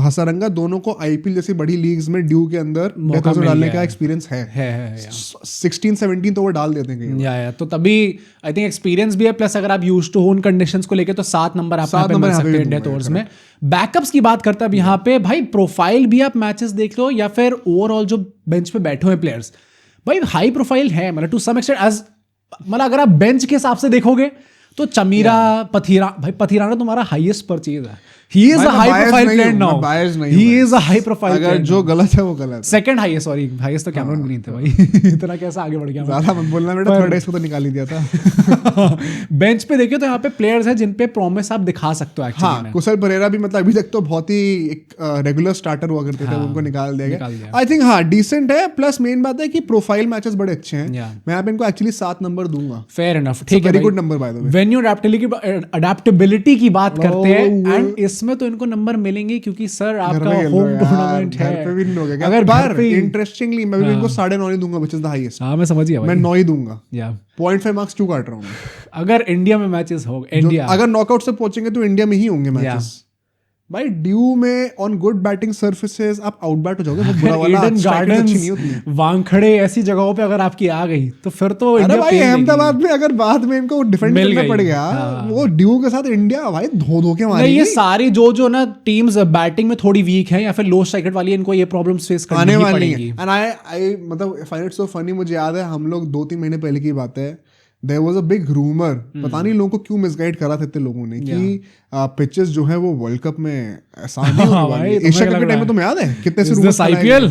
Speaker 1: हासारंगा दोनों को आईपीएल जैसी बड़ी लीग्स में ड्यू के अंदर डेथ ओवर डालने का एक्सपीरियंस है। 16-17 तो वो डाल देते हैं कहीं।
Speaker 2: या तो तभी आई थिंक एक्सपीरियंस भी है, प्लस अगर आप यूज्ड टू हो उन कंडीशंस को लेके तो 7 नंबर आप मिल सकते हैं डेथ ओवर्स में। बैकअप्स की बात करते हैं अब यहाँ पे भाई, प्रोफाइल भी आप मैचेस देख लो या फिर ओवरऑल जो बेंच पे बैठे हुए प्लेयर्स, भाई हाई प्रोफाइल है, मतलब टू सम एक्सटेंट एज, मतलब अगर आप बेंच के हिसाब से देखोगे तो चमीरा, पथिराना तुम्हारा हाईएस्ट परचेज है। He is a high profile player now. He is a high profile player.
Speaker 1: अगर जो गलत है वो गलत।
Speaker 2: सेकंड हाईएस्ट, सॉरी हाईएस्ट तो कैमरन ग्रीन थे भाई इतना कैसा आगे बढ़ गया।
Speaker 1: ज्यादा मत बोलना बेटा, थर्ड इसको तो निकाल ही दिया था।
Speaker 2: बेंच पे देखिए तो यहाँ पे प्लेयर्स हैं जिन पे प्रॉमिस आप दिखा सकते हो एक्चुअली।
Speaker 1: हाँ, कुशल परेरा भी मतलब अभी तक तो बहुत ही एक रेगुलर स्टार्टर हुआ करते थे, उनको निकाल दिया गया। आई थिंक हाँ डिसेंट है, प्लस मेन बात है कि प्रोफाइल मैचेस बड़े अच्छे हैं। मैं यहाँ पे इनको एक्चुअली 7 नंबर दूंगा।
Speaker 2: फेयर इनफ, ठीक है,
Speaker 1: very good number by the way.
Speaker 2: Venue adaptability की बात करते हैं, एंड इसमें तो इनको नंबर मिलेंगे क्योंकि सर आपका होम टूर्नामेंट है।
Speaker 1: घर पे भी नहीं हो गया
Speaker 2: अगर
Speaker 1: पर इंटरेस्टिंगली मैं भी इनको 9.5 दूंगा, व्हिच इज द हाईएस्ट।
Speaker 2: हाँ मैं समझ गया,
Speaker 1: मैं 9 ही दूंगा।
Speaker 2: या
Speaker 1: 0.5 मार्क्स क्यों काट रहा हूँ?
Speaker 2: अगर इंडिया में मैचेस हो, इंडिया
Speaker 1: अगर नॉकआउट से पहुंचेंगे तो इंडिया में ही होंगे मैचेस भाई। ड्यू में ऑन गुड बैटिंग सर्फेसेस आप आउटबैट हो जाओगे, वो बुरा वाला स्ट्राइकिंग अच्छी नहीं होती है।
Speaker 2: वानखड़े ऐसी जगहों पे अगर आपकी आ गई तो फिर तो
Speaker 1: अरे भाई अहमदाबाद में अगर बाद में इनको डिफेंड करना पड़ गया, वो ड्यू के साथ इंडिया भाई धो के मारेगी।
Speaker 2: ये सारी जो ना टीम्स बैटिंग में थोड़ी वीक है या फिर लो स्ट्राइक रेट वाली, इनको ये प्रॉब्लम्स फेस करनी ही पड़ेगी।
Speaker 1: एंड आई मतलब फाइंड इट सो फनी, मुझे याद है हम लोग 2-3 महीने पहले की बात है, there was a big rumour, पता नहीं लोगों को क्यों मिसगाइड करा था इतने लोगों ने कि पिचेस जो है वो वर्ल्ड कप में आसान नहीं होने वाली है। एशिया कप के टाइम में तुम्हें याद है कितने से रूमर्स
Speaker 2: आईपीएल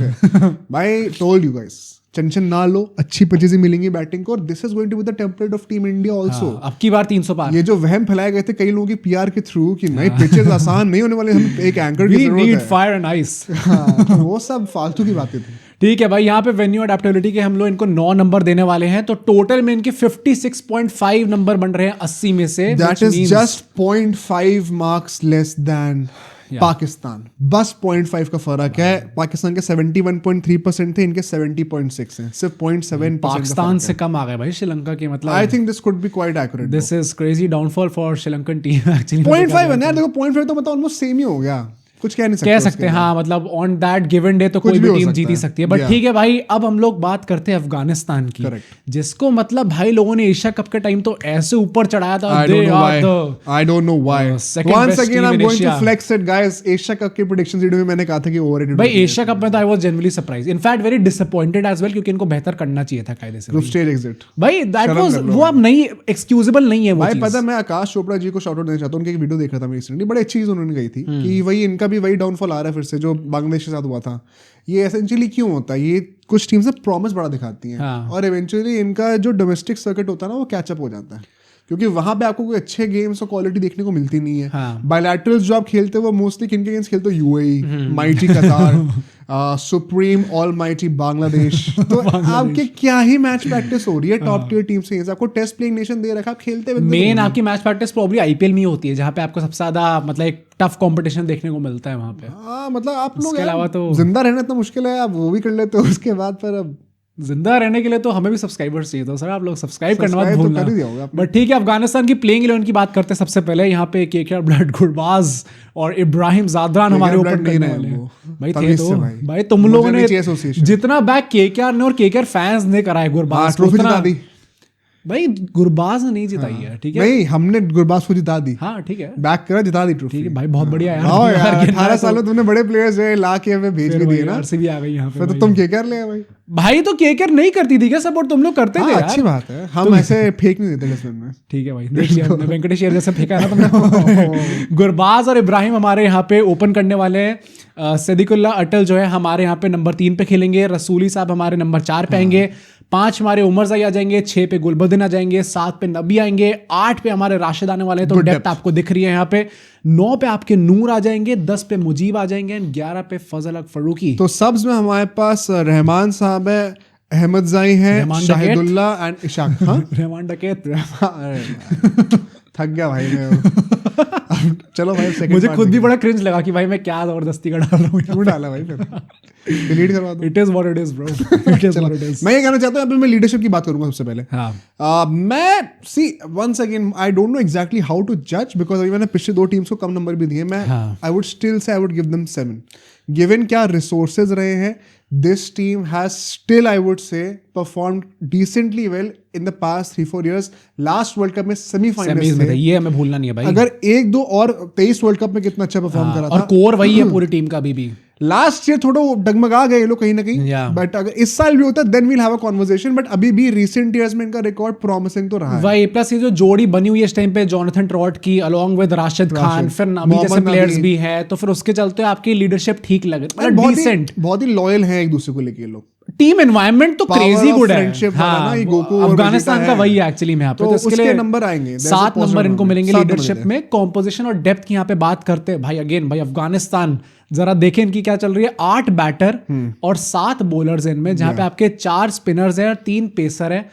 Speaker 1: भाई टोल्ड यू गाइस टेंशन ना लो, अच्छी पिचेस ही मिलेंगी बैटिंग को और this is going to be the template of team India also.
Speaker 2: अब की बार 300 पार।
Speaker 1: ये जो वहम फैलाए गए थे कई लोगों की पीआर के थ्रू कि नहीं पिचेस आसान नहीं होने वाले, हम एक एंकर की जरूरत है,
Speaker 2: we need fire and ice.
Speaker 1: हाँ, वो सब फालतू की बातें थी।
Speaker 2: ठीक है भाई, यहाँ पे वेन्यू अडेप्टेबिलिटी के हम लोग इनको 9 नंबर देने वाले हैं, तो टोटल में इनके 56.5 नंबर बन रहे हैं 80 में से।
Speaker 1: That is just 0.5 marks less than Pakistan, बस 0.5 का फर्क है। पाकिस्तान के 71.3% थे, इनके 70.6 हैं, सिर्फ 0.7%।
Speaker 2: पाकिस्तान से कम आ गए भाई श्रीलंका के, मतलब
Speaker 1: I think this could be quite accurate.
Speaker 2: This is crazy downfall for Sri Lankan team actually.
Speaker 1: 0.5 है यार, देखो 0.5 तो मतलब ऑलमोस्ट सेम ही हो गया, कुछ कह नहीं सकते,
Speaker 2: कह सकते हैं हाँ, मतलब ऑन दैट गिवन डे तो कोई भी टीम जीत ही सकती है। बट ठीक है भाई, अब हम लोग बात करते हैं अफगानिस्तान की, जिसको मतलब भाई लोगों ने एशिया कप के टाइम तो ऐसे ऊपर चढ़ाया था।
Speaker 1: I don't know why. Once again I'm going to flex it guys. Asia cup के प्रेडिक्शंस वीडियो में मैंने कहा था कि ओवररेटेड
Speaker 2: भाई। एशिया कप में तो I was genuinely surprise, in fact very disappointed as well, क्योंकि इनको बेहतर करना चाहिए था कायदे से।
Speaker 1: ग्रुप स्टेज एग्जिट
Speaker 2: भाई दैट वाज, वो अब नहीं एक्सक्यूजेबल नहीं है वो
Speaker 1: भाई। पता मैं आकाश चोपड़ा जी को शाउट आउट देना चाहता हूं, उनकी एक वीडियो देख रहा था मैं रिसेंटली, बड़ी अच्छी चीज उन्होंने कही थी कि वही इनका भी वही डाउनफॉल आ रहा है फिर से जो बांग्लादेश के साथ हुआ था। ये एसेंशियली क्यों होता है, ये कुछ टीम्स ना प्रॉमिस बड़ा दिखाती हैं और इवेंचुअली इनका जो डोमेस्टिक सर्किट होता है ना वो कैचअप हो जाता है, क्योंकि वहां पे आपको कोई अच्छे गेम्स और क्वालिटी देखने को मिलती नहीं है। बायलैटरल्स जो आप खेलते हो वो मोस्टली किनके अगेंस्ट खेलते हो, यूएई, माइटी कतार, सुप्रीम ऑल माइटी बांग्लादेश। तो आपके क्या ही मैच प्रैक्टिस हो रही है टॉप टियर टीम से, आपको टेस्ट प्लेइंग नेशन दे रखा, आप खेलते हुए
Speaker 2: मेन आपकी मैच प्रैक्टिस प्रॉब्ली आईपीएल में ही होती है, जहाँ पे आपको सबसे ज्यादा मतलब एक टफ कंपटीशन देखने को मिलता है वहां पे।
Speaker 1: हाँ मतलब आप लोग
Speaker 2: के अलावा तो
Speaker 1: जिंदा रहना इतना मुश्किल है, आप वो भी कर लेते हो उसके बाद, पर अब
Speaker 2: जिंदा रहने के लिए तो हमें भी सब्सक्राइबर्स चाहिए, तो सर आप लोग सब्सक्राइब करना मत भूलना। बट ठीक है, अफगानिस्तान की प्लेइंग 11 की बात करते हैं। सबसे पहले यहाँ पे केकेआर ब्लड गुरबाज और इब्राहिम जादरान हमारे ऊपर करने वाले हैं। भाई थे तो भाई तुम लोगों ने जितना बैक केकेआर ने और केकेआर फैंस ने करा है गुरबाज
Speaker 1: ट्रॉफी जिता दी
Speaker 2: भाई, गुरबाज ने नहीं जिताई है, ठीक है
Speaker 1: नहीं, हमने गुरबाज को जिता दी।
Speaker 2: हाँ ठीक है,
Speaker 1: बैक करा, जिता दी ट्रॉफी।
Speaker 2: ठीक है भाई, बहुत बढ़िया यार।
Speaker 1: 18 साल में तुमने बड़े प्लेयर्स है ला के हमें भेज भी दिए ना,
Speaker 2: आरसीबी आ गई यहाँ पे।
Speaker 1: तो तुम केकेआर ले भाई।
Speaker 2: भाई तो केकेआर नहीं करती थी क्या सपोर्ट, तुम लोग करते थे यार।
Speaker 1: अच्छी बात है, हम ऐसे फेंक नहीं देते टेस्ट में।
Speaker 2: ठीक है भाई, देख लिया हमने, वेंकटेश अय्यर जैसे फेंका है ना तुमने। गुरबाज और इब्राहिम हमारे यहाँ पे ओपन करने वाले हैं। सदीकुल्ला अटल जो है हमारे यहाँ पे नंबर 3 पे खेलेंगे, रसूली साहब हमारे नंबर 4 पे आएंगे, 5 हमारे उमर ज़ई आ जाएंगे, 6 पे गुलबदीन आ जाएंगे, 7 पे नबी आएंगे, 8 पे हमारे राशिद आने वाले हैं, तो डेप्थ आपको दिख रही है यहाँ पे। 9 पे आपके नूर आ जाएंगे, 10 पे मुजीब आ जाएंगे, 11 पे फजल हक फरूकी।
Speaker 1: तो सब्स में हमारे पास रहमान साहब है, अहमद ज़ई है, शाहिदुल्ला एंड इशाक।
Speaker 2: रहमान डकैत।
Speaker 1: थक गया भाई मैं। चलो भाई,
Speaker 2: मुझे खुद भी बड़ा क्रिंज लगा कि भाई मैं क्या जबरदस्ती का डाल रहा हूँ।
Speaker 1: क्यों डाला भाई, फिर डिलीट करवा दो।
Speaker 2: It is what it is bro, it is what it is.
Speaker 1: मैं ये कहना चाहता हूँ, अभी मैं लीडरशिप की बात करूंगा सबसे पहले। हाँ मैं see once again I don't know exactly how to जज, बिकॉज अभी मैंने पिछले 2 टीम्स को कम नंबर भी दिए। मैं I would still say I would give them 7 given क्या रिसोर्सेज रहे हैं। This team has still, I would say, performed decently well in the past 3-4 years. Last World Cup में सेमीफाइनल
Speaker 2: में थे, ये हमें भूलना नहीं है भाई।
Speaker 1: अगर 1-2 और 23 वर्ल्ड कप में कितना अच्छा परफॉर्म करा था,
Speaker 2: और कोर वही है पूरी टीम का अभी भी।
Speaker 1: लास्ट ईयर थोड़ा डगमगा गए लोग कहीं ना कहीं, बट अगर इस साल भी होता then we'll have a conversation. But अभी भी रिसेंट ईयर्स में इनका रिकॉर्ड प्रॉमिसिंग तो रहा है।
Speaker 2: वही प्लस ये जो जोड़ी बनी हुई है इस टाइम पे जोनाथन ट्रॉट की अलोंग विद राशिद खान, फिर नबी जैसे प्लेयर्स भी है, तो फिर उसके चलते आपकी लीडरशिप ठीक लगे, मतलब डिसेंट,
Speaker 1: बहुत ही लॉयल है एक दूसरे को लेके लोग।
Speaker 2: टीम एनवायरनमेंट तो क्रेजी गुड है। हाँ, अफगानिस्तान का वही एक्चुअली में यहाँ पे, तो इसके लिए
Speaker 1: नंबर आएंगे,
Speaker 2: 7 नंबर इनको मिलेंगे लीडरशिप में। कॉम्पोजिशन और डेप्थ की यहाँ पे बात करते हैं भाई, अगेन भाई अफगानिस्तान जरा देखें इनकी क्या चल रही है। 8 बैटर और 7 बॉलर्स इनमें, जहां पे आपके 4 स्पिनर्स हैं और 3 पेसर है।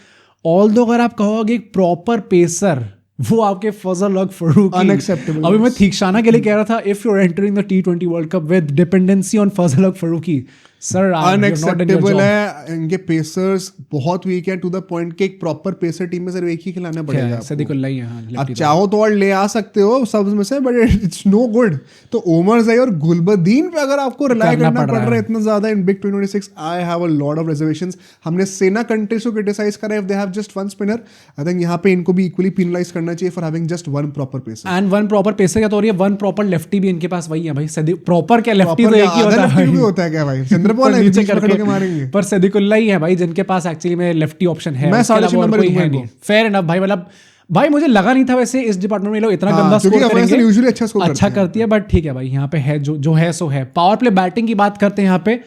Speaker 2: ऑल्दो अगर आप कहोगे एक प्रॉपर पेसर, वो आपके फजल हक फरूकी।
Speaker 1: अनएक्सेप्टेबल।
Speaker 2: अभी मैं थीक्षाना के लिए कह रहा था, if you are entering the T20 world cup with dependency on Fazal Haq Farooqi, sir
Speaker 1: unacceptable है। इनके पेसर्स बहुत वीक है, टू द पॉइंट के एक प्रॉपर पेसर टीम में सिर्फ एक ही खिलाना पड़ेगा।
Speaker 2: सदीकुल्ला ही है,
Speaker 1: आप चाहो तो और ले आ सकते हो सब में से, बट इट्स नो गुड। तो उमर ज़ई और गुलबदीन पे अगर आपको रिलाई करना पड़ रहा है इतना ज्यादा in big 2026, I have a lot of reservations. हमने सेना कंट्रीज को क्रिटिसाइज करा if they have just 1 spinner. I think यहाँ पे इनको भी इक्वली पेनलाइज करना चाहिए for having just 1 proper pacer.
Speaker 2: And 1 proper pacer क्या तो, और ये 1 प्रॉपर लेफ्टी भी इनके पास वही है भाई। प्रॉपर क्या लेफ्टी तो एक ही
Speaker 1: होता है क्या भाई? इंद्रपाल है,
Speaker 2: नीचे
Speaker 1: बीच में खड़े होके मारेंगे।
Speaker 2: पर सदिकुल्ला ही है भाई जिनके पास एक्चुअली में लेफ्टी ऑप्शन है।
Speaker 1: मैं
Speaker 2: उसके
Speaker 1: 6.5
Speaker 2: अलावा और
Speaker 1: नंबर
Speaker 2: कोई
Speaker 1: दूंगा
Speaker 2: है
Speaker 1: इनको।
Speaker 2: नहीं। फेयर इनफ भाई, मतलब भाई मुझे लगा नहीं था वैसे इस डिपार्टमेंट में ये लोग इतना
Speaker 1: हाँ,
Speaker 2: गंदा
Speaker 1: क्योंकि
Speaker 2: स्कोर
Speaker 1: अफगानिस्तान
Speaker 2: करेंगे।
Speaker 1: usually अच्छा score करते
Speaker 2: करती है, बट ठीक है भाई, यहाँ पे है जो है सो है। पावर प्ले बैटिंग की बात करते हैं यहाँ पे,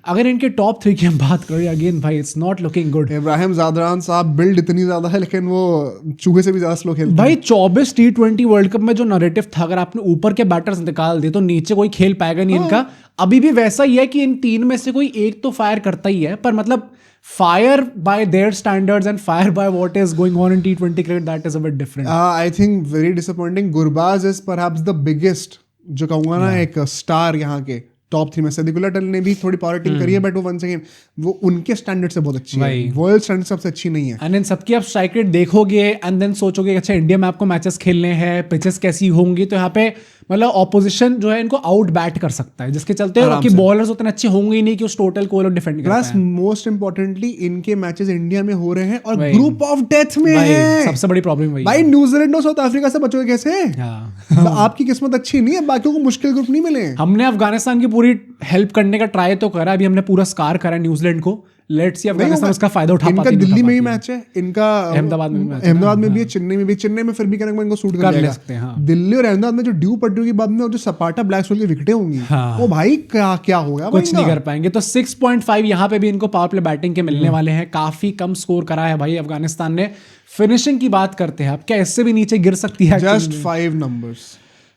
Speaker 2: अगर इनके टॉप 3 की हम बात करें अगेन भाई it's not looking good.
Speaker 1: Ibrahim Zadran साहब बिल्ड इतनी ज्यादा है लेकिन वो चूहे से भी ज्यादा स्लो खेलते
Speaker 2: भाई 24 T20 वर्ल्ड कप में जो नैरेटिव था, अगर आपने ऊपर के बैटर्स निकाल दिए तो नीचे कोई खेल पाएगा नहीं इनका। अभी भी वैसा ही है कि इन 3 में से कोई एक तो फायर करता ही है, पर मतलब fire bye there standards and fire by what is going on in T20 cricket, that is a bit different.
Speaker 1: I think very disappointing. Gurbaz is perhaps the biggest, जो कहूंगा ना एक स्टार यहाँ के टॉप 3 में। सदिकुल्ला टल ने भी थोड़ी पावर हिटिंग करी है, बट वो वंस अगेन वो उनके स्टैंडर्ड से बहुत अच्छी है, वर्ल्ड स्टैंडर्ड सबसे अच्छी नहीं है।
Speaker 2: एंड इन सबकी आप स्ट्राइक रेट देखोगे एंड देन सोचोगे अच्छा इंडिया में आपको मैचेस खेलने हैं, पिचेस कैसी होंगी, तो यहाँ पे मतलब ऑपोजिशन जो है इनको आउट बैट कर सकता है, जिसके चलते आपके बॉलर्स उतने अच्छे होंगे ही नहीं कि उस टोटल को डिफेंड कर पाए।
Speaker 1: प्लस मोस्ट इंपॉर्टेंटली इनके मैचेस इंडिया में हो रहे हैं और ग्रुप ऑफ डेथ में है।
Speaker 2: सबसे बड़ी प्रॉब्लम वही
Speaker 1: भाई न्यूजीलैंड और साउथ अफ्रीका से बचोगे कैसे?
Speaker 2: हाँ।
Speaker 1: आपकी किस्मत अच्छी नहीं है, बाकियों को मुश्किल ग्रुप नहीं मिले।
Speaker 2: हमने अफगानिस्तान की पूरी हेल्प करने का ट्राई तो करा, अभी हमने पूरा स्कार करा न्यूजीलैंड को। लेट्स सी अफगानिस्तान उसका फायदा उठा पाती है।
Speaker 1: इनका दिल्ली में ही मैच है, इनका
Speaker 2: अहमदाबाद में भी मैच है,
Speaker 1: अहमदाबाद में भी है, चेन्नई में भी। चेन्नई में फिर भी करेंगे इनको सूट कर
Speaker 2: ले सकते हैं। हाँ।
Speaker 1: दिल्ली और अहमदाबाद में जो ड्यू पट्टी होगी बाद में, और जो सपाटा ब्लैक सोल की विकेटें होंगी, वो भाई क्या होगा,
Speaker 2: कुछ नहीं कर पाएंगे। तो 6.5 यहाँ पे भी इनको पावर प्ले बैटिंग के मिलने वाले हैं। काफी कम स्कोर करा है भाई अफगानिस्तान ने। फिनिशिंग की बात करते हैं आप, क्या इससे भी नीचे गिर सकती है?
Speaker 1: जस्ट 5 नंबर्स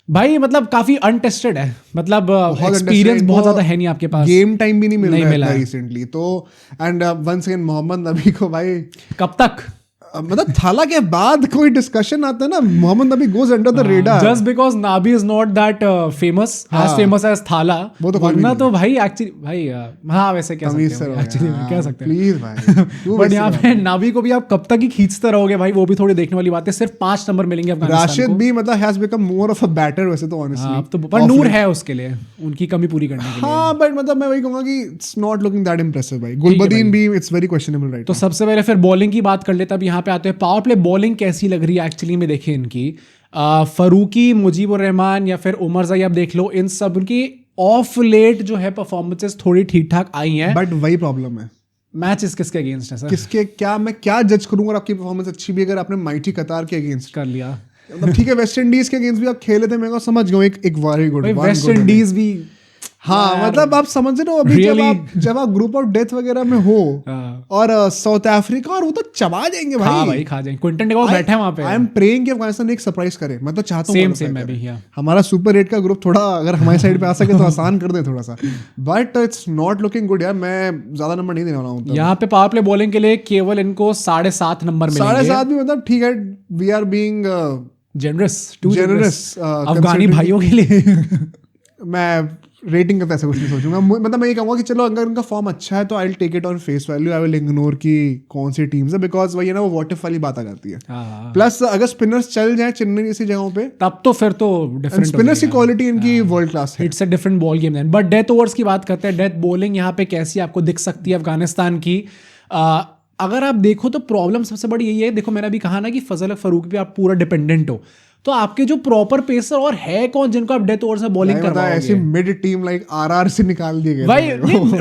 Speaker 2: भाई, मतलब काफी अनटेस्टेड है, मतलब एक्सपीरियंस बहुत ज्यादा है नहीं आपके पास,
Speaker 1: गेम टाइम भी नहीं मिल रहा है रिसेंटली तो। एंड वंस अगेन मोहम्मद नबी को भाई
Speaker 2: कब तक,
Speaker 1: मतलब थाला के बाद कोई डिस्कशन आता है ना, Mohammad Nabi goes under the radar
Speaker 2: just because Nabi is not that as famous as Thala.
Speaker 1: वो तो
Speaker 2: वरना तो भाई एक्चुअली भाई हाँ वैसे कह सकते हैं एक्चुअली कह सकते हैं
Speaker 1: प्लीज भाई।
Speaker 2: बट यहाँ पे नाबी को भी आप कब तक ही खींचते रहोगे भाई, वो भी थोड़ी देखने वाली बात है। सिर्फ 5 नंबर मिलेंगे अफगानिस्तान
Speaker 1: राशिद भी मतलब has become more of a batter वैसे तो ऑनेस्टली,
Speaker 2: तो पर नूर है उसके लिए उनकी कमी पूरी करने के लिए।
Speaker 1: हाँ बट मतलब मैं वही कहूंगा कि it's not looking that impressive भाई। गुलबदीन भी इट्स वेरी क्वेश्चनेबल राइट।
Speaker 2: तो सबसे पहले फिर बॉलिंग की बात कर लेते हैं। अब यहाँ पे आते हैं पावर प्ले बॉलिंग कैसी लग रही है एक्चुअली में। देखिए इनकी फरूकी, मुजीबुर रहमान या फिर उमर ज़ई आप देख लो, इन सब उनकी ऑफ लेट जो है परफॉर्मेंसेस थोड़ी ठीक ठाक आई हैं,
Speaker 1: बट वही प्रॉब्लम है।
Speaker 2: मैचेस किसके अगेंस्ट है सर?
Speaker 1: किसके क्या मैं क्या जज करूंगा आपकी परफॉर्मेंस अच्छी भी अगर आपने माइटी कतार के अगेंस्ट
Speaker 2: कर लिया।
Speaker 1: मतलब ठीक है वेस्ट इंडीज के अगेंस्ट भी आप खेले थे, मैं समझ गया एक वेरी गुड
Speaker 2: वेस्ट इंडीज भी
Speaker 1: हाँ मतलब आप समझ रहे हो अभी जब आप ग्रुप ऑफ डेथ वगैरह में हो और साउथ अफ्रीका, और वो तो चबा जाएंगे भाई।
Speaker 2: हाँ भाई खा जाएंगे। क्विंटन डिकॉक बैठे हैं वहां पे।
Speaker 1: आई एम प्रेइंग कि अफगानिस्तान एक सरप्राइज करे, मैं तो चाहता हूं
Speaker 2: सेम मैं भी।
Speaker 1: हमारा सुपर 8 का ग्रुप थोड़ा अगर हमारी साइड पे आ सके तो आसान कर दे थोड़ा सा, but it's not looking good यार। मैं ज्यादा नंबर नहीं देने वाला हूं
Speaker 2: यहाँ पे पावर प्ले बॉलिंग के लिए केवल इनको 7.5 नंबर मिलेंगे।
Speaker 1: 7.5 भी मतलब ठीक है, वी आर बीइंग
Speaker 2: जेनरस अफगानी भाइयों के लिए।
Speaker 1: मैं रेटिंग का ऐसा कुछ नहीं सोचूंगा, मतलब मैं ये कहूंगा कि चलो अगर उनका फॉर्म अच्छा है तो I will take it on face value, I will ignore की कौन सी टीम्स है, बिकॉज वही है ना वो व्हाट इफ वाली बात आ जाती है। प्लस अगर स्पिनर्स चल जाए चेन्नई जैसी जगहों पे
Speaker 2: तब तो फिर तो डिफरेंट
Speaker 1: स्पिनर्स की क्वालिटी इनकी वर्ल्ड क्लास है।
Speaker 2: It's a different ball game then. But death overs की बात करते हैं, डेथ बॉलिंग यहाँ पे कैसी आपको दिख सकती है अफगानिस्तान की? अगर आप देखो तो प्रॉब्लम सबसे बड़ी यही है, देखो मैंने अभी कहा ना कि फजल फारूकी पे आप पूरा डिपेंडेंट हो, तो आपके जो प्रॉपर पेसर और है कौन जिनको आप डेथ ओवर से बॉलिंग करवाओगे?
Speaker 1: ऐसी मिड टीम लाइक आरआर से निकाल दिए गए
Speaker 2: भाई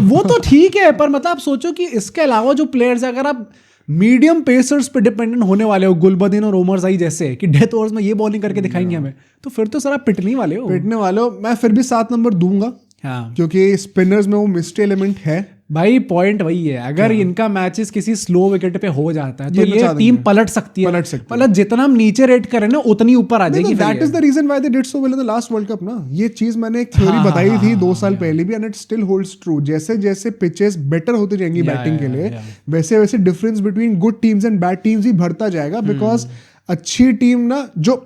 Speaker 2: वो तो ठीक है, पर मतलब आप सोचो कि इसके अलावा जो प्लेयर्स है, अगर आप मीडियम पेसर्स पे डिपेंडेंट होने वाले हो, गुलबदीन और उमर ज़ई जैसे कि डेथ ओवर्स में ये बॉलिंग करके दिखाएंगे हमें, तो फिर तो सर आप पिटने वाले हो।
Speaker 1: मैं फिर भी 7 नंबर दूंगा।
Speaker 2: हाँ,
Speaker 1: क्योंकि स्पिनर्स में वो मिस्ट्री एलिमेंट है
Speaker 2: भाई। पॉइंट वही है, अगर इनका मैचेस किसी स्लो विकेट पे हो जाता है तो ये टीम पलट सकती है। मतलब जितना हम नीचे रेट करें ना उतनी ऊपर आ जाएगी।
Speaker 1: That is the reason why they did so well in the last world cup ना। ये चीज मैंने एक थ्योरी बताई थी 2 साल पहले भी, and it still holds true. जैसे जैसे पिचेस बेटर होती जाएंगी बैटिंग के लिए, वैसे वैसे difference between good teams and bad teams ही बढ़ता जाएगा। बिकॉज अच्छी टीम ना, जो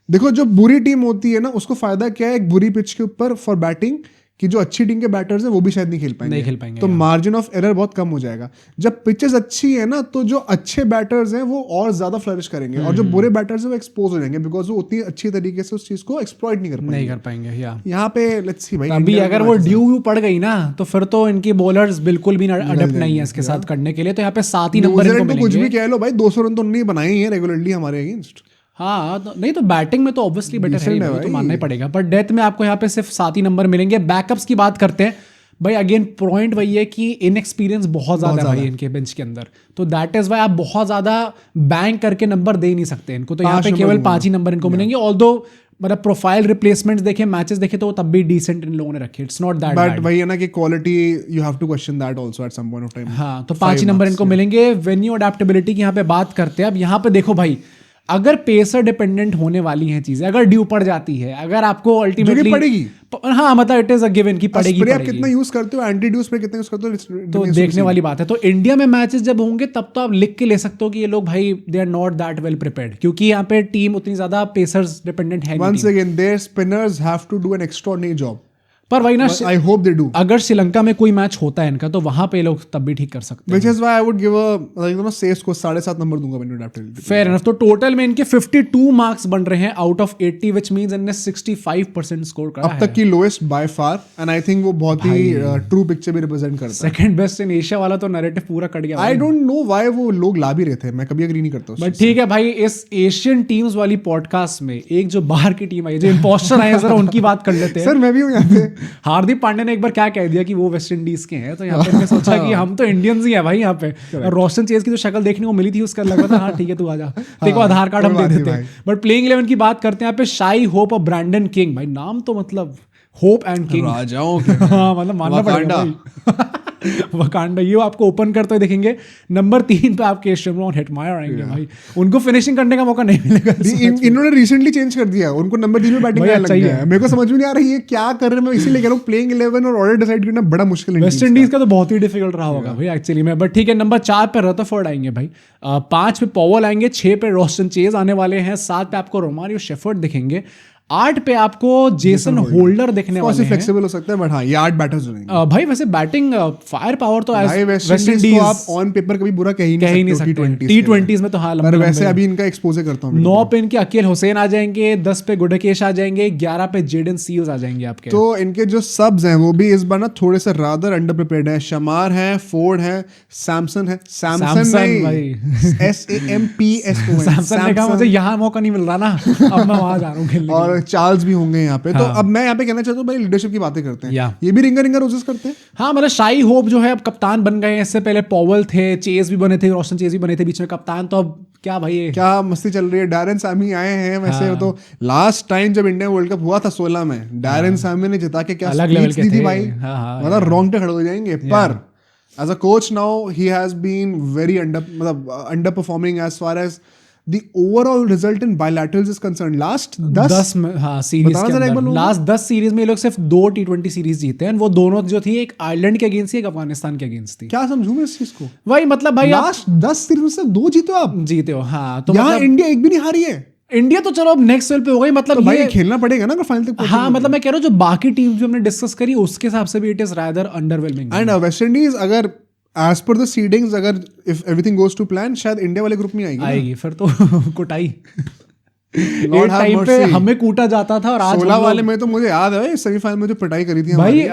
Speaker 1: देखो जो बुरी टीम होती है ना, उसको फायदा क्या है एक बुरी पिच के ऊपर फॉर बैटिंग, कि जो अच्छी टीम के बैटर्स हैं वो भी शायद नहीं खेल पाएंगे, तो मार्जिन ऑफ एरर बहुत कम हो जाएगा। जब पिचेस अच्छी है ना, तो जो अच्छे बैटर्स हैं वो और ज्यादा फ्लरिश करेंगे, और जो बुरे बैटर्स हैं वो एक्सपोज हो जाएंगे, बिकॉज वो उतनी अच्छी तरीके से उस चीज को एक्सप्लॉइट नहीं कर पाएंगे। यहाँ पे लेट्स सी भाई,
Speaker 2: अभी अगर वो ड्यू पड़ गई ना तो फिर तो इनकी बॉलर्स बिल्कुल भी अडेप्ट नहीं है इसके साथ करने के लिए। तो यहाँ पे 7 ही नंबर इनको मिलेंगे।
Speaker 1: कुछ भी कह लो भाई, 200 रन तो उन्होंने बनाए ही हैं रेगुलरली हमारे अगेंस्ट।
Speaker 2: हाँ तो नहीं तो बैटिंग में तो ऑब्वियसली बेटर है, तो मानना ही पड़ेगा। पर डेथ में आपको यहाँ पे सिर्फ 7 ही नंबर मिलेंगे। बैकअप्स की बात करते हैं, भाई अगेन पॉइंट वही है कि इनएक्सपीरियंस बहुत ज्यादा है भाई इनके बेंच के अंदर, तो दैट इज वाई आप बहुत ज्यादा बैंक करके नंबर दे नहीं सकते इनको, तो यहाँ पे केवल 5 ही नंबर इनको मिलेंगे। ऑल्दो मतलब प्रोफाइल रिप्लेसमेंट्स देखे, मैचेस देखे तो तब भी डिसेंट इन लोगों ने रखे, इट्स नॉट दैट
Speaker 1: बट वही है ना कि quality you have to question that also at some point of time.
Speaker 2: हाँ, तो 5 ही नंबर इनको मिलेंगे। वेन्यू अडेप्टेबिलिटी की यहाँ पे बात करते हैं। अब यहाँ पे देखो भाई, अगर पेसर डिपेंडेंट होने वाली हैं चीजें, अगर ड्यू पड़ जाती है, अगर आपको अल्टीमेटली
Speaker 1: पड़ेगी,
Speaker 2: हाँ मतलब इट इज अ गिवन की पड़ेगी।
Speaker 1: स्प्रे आप कितना यूज करते हो, एंटी ड्यू स्प्रे कितना यूज करते हो,
Speaker 2: तो देखने वाली बात है। तो इंडिया में मैचेस जब होंगे तब तो आप लिख के ले सकते हो कि ये लोग भाई they are not that well prepared, क्योंकि यहाँ पे टीम उतनी ज्यादा पेसर्स डिपेंडेंट है।
Speaker 1: Once again their spinners have to do an extraordinary job,
Speaker 2: पर वही ना,
Speaker 1: आई होप दे डू।
Speaker 2: अगर श्रीलंका में कोई मैच होता है इनका तो वहां पे लोग तब भी ठीक कर सकते हैं,
Speaker 1: which is why I would give a एकदम सेफ को 7.5 नंबर दूंगा व्हेन अडेप्टेबिलिटी।
Speaker 2: Fair enough. तो टोटल में इनके 52 मार्क्स बन रहे हैं आउट ऑफ 80, व्हिच मींस इनने 65% स्कोर करा है।
Speaker 1: अब तक की lowest by far, and I think वो बहुत ही ट्रू पिक्चर भी रिप्रेजेंट करता है।
Speaker 2: सेकंड बेस्ट इन एशिया वाला तो नैरेटिव पूरा कट गया।
Speaker 1: आई डोंट नो व्हाई वो लोग ला भी रहे थे, मैं कभी एग्री नहीं करता उससे।
Speaker 2: बट ठीक है भाई, इस एशियन टीम्स वाली पॉडकास्ट में एक जो बाहर की टीम आई, जो इंपोस्टर आए, जरा उनकी बात कर लेते हैं।
Speaker 1: सर मैं भी हूं यहाँ पे।
Speaker 2: हार्दिक पांड्या ने एक बार क्या कह दिया कि वो वेस्ट इंडीज के हैं, तो यहाँ पे हमने सोचा कि हम तो इंडियंस ही हैं भाई यहाँ पे। और रोशन चेज की जो शक्ल देखने को मिली थी उसका लगा था हाँ ठीक है तू आजा, तेरे को आधार कार्ड हम दे देते हैं। बट प्लेइंग 11 की बात करते हैं यहाँ पे, शाई होप और ब्रैंडन किंग, भाई नाम तो मतलब होप एंड किंग,
Speaker 1: राजाओं
Speaker 2: हाँ मतलब मानना पड़ेगा वकांडा। ये आपको ओपन करते हुए देखेंगे। नंबर 3 पे आपके शेमरॉन हेटमायर आएंगे भाई, उनको फिनिशिंग करने का मौका नहीं मिलेगा।
Speaker 1: इन्होंने रिसेंटली चेंज कर दिया, उनको नंबर 3 में बैटिंग करने लग गया है। मेरे को समझ में नहीं आ रही है क्या कर रहे हैं, मैं इसीलिए कह रहा हूं प्लेइंग 11 और ऑर्डर डिसाइड करना बड़ा मुश्किल है।
Speaker 2: वेस्ट इंडीज का तो बहुत ही डिफिकल्ट रहा होगा भाई एक्चुअली में। बट ठीक है, नंबर 4 पे रदरफोर्ड आएंगे भाई, 5 पे पॉवल आएंगे, 6 पे रोस्टन चेज आने वाले हैं, 7 पे आपको रोमारियो शेफर्ड दिखेंगे, 8 पे आपको जेसन होल्डर देखने वाले हैं।
Speaker 1: फ्लेक्सिबल हो सकता है बट हाँ ये 8 बैटर्स रहेंगे
Speaker 2: भाई। वैसे बैटिंग फायर पावर तो
Speaker 1: वेस्ट इंडीज को आप ऑन पेपर कभी बुरा कह ही नहीं सकते
Speaker 2: T20s में तो हाँ
Speaker 1: पर वैसे अभी इनका एक्सपोजर करता हूं।
Speaker 2: 9 पे इनके अकील हुसैन आ जाएंगे, 10 पे गुडकेश आ जाएंगे, 11 पे जेडन सील्स आ जाएंगे आपके।
Speaker 1: तो इनके जो सबs हैं वो भी इस बार ना थोड़े से रादर अंडर प्रिपेयर्ड है। शमार है, फोर्ड है, सैमसन है, सैमसन नहीं SAMPSON,
Speaker 2: सैमसन ने कहा मुझे यहाँ मौका नहीं मिल रहा ना, अब मैं वहां जा रहा हूँ खेलने।
Speaker 1: और चार्ल्स भी होंगे यहाँ पे। तो अब मैं यहाँ पे कहना चाहता हूँ भाई लीडरशिप की बातें करते हैं, ये भी रिंगर रोजेस करते हैं।
Speaker 2: हाँ मतलब शाई होप जो है अब कप्तान बन गए हैं, इससे पहले पॉवल थे, चेज भी बने थे, रोशन चेज भी बने थे बीच में कप्तान। तो अब क्या भाई
Speaker 1: क्या मस्ती चल रही है। डैरेन सामी आए हैं वैसे तो लास्ट टाइम जब इंडिया वर्ल्ड कप हुआ था 16 में, डैरेन सामी ने जिता के क्या
Speaker 2: अलग लेवल के
Speaker 1: दी थी
Speaker 2: थे
Speaker 1: भाई, मतलब रोंगटे खड़े हो जाएंगे। पर as a coach now he has been very under performing as far as the overall result in bilaterals is concerned. Last 10
Speaker 2: series के अंदर, लास्ट 10 सीरीज में ये लोग सिर्फ 2 T20 सीरीज जीते हैं। वो दोनों जो थी एक आयरलैंड के अगेंस्ट थी, एक अफगानिस्तान के अगेंस्ट थी।
Speaker 1: क्या समझूं मैं इस चीज को?
Speaker 2: वही मतलब भाई
Speaker 1: लास्ट 10 सीरीज में से 2 जीते हो आप,
Speaker 2: जीते हो। हाँ तो
Speaker 1: यहाँ इंडिया एक भी नहीं हारी है।
Speaker 2: इंडिया तो चलो अब नेक्स्ट लेवल पे हो गई, मतलब
Speaker 1: तो भाई खेलना पड़ेगा ना अगर फाइनल तक।
Speaker 2: हाँ मतलब मैं कह रहा हूँ जो बाकी टीम जो हमने डिस्कस करी उसके हिसाब से भी it is rather underwhelming.
Speaker 1: And West Indies अगर एज पर द सीडिंग्स, अगर if everything goes to plan, शायद इंडिया वाले ग्रुप में आएगी
Speaker 2: फिर तो कुटाई। एक टाइम पे हमें कूटा जाता था और आज
Speaker 1: 16 वाले में तो मुझे याद है सेमीफाइनल में जो पिटाई करी थी
Speaker 2: भाई।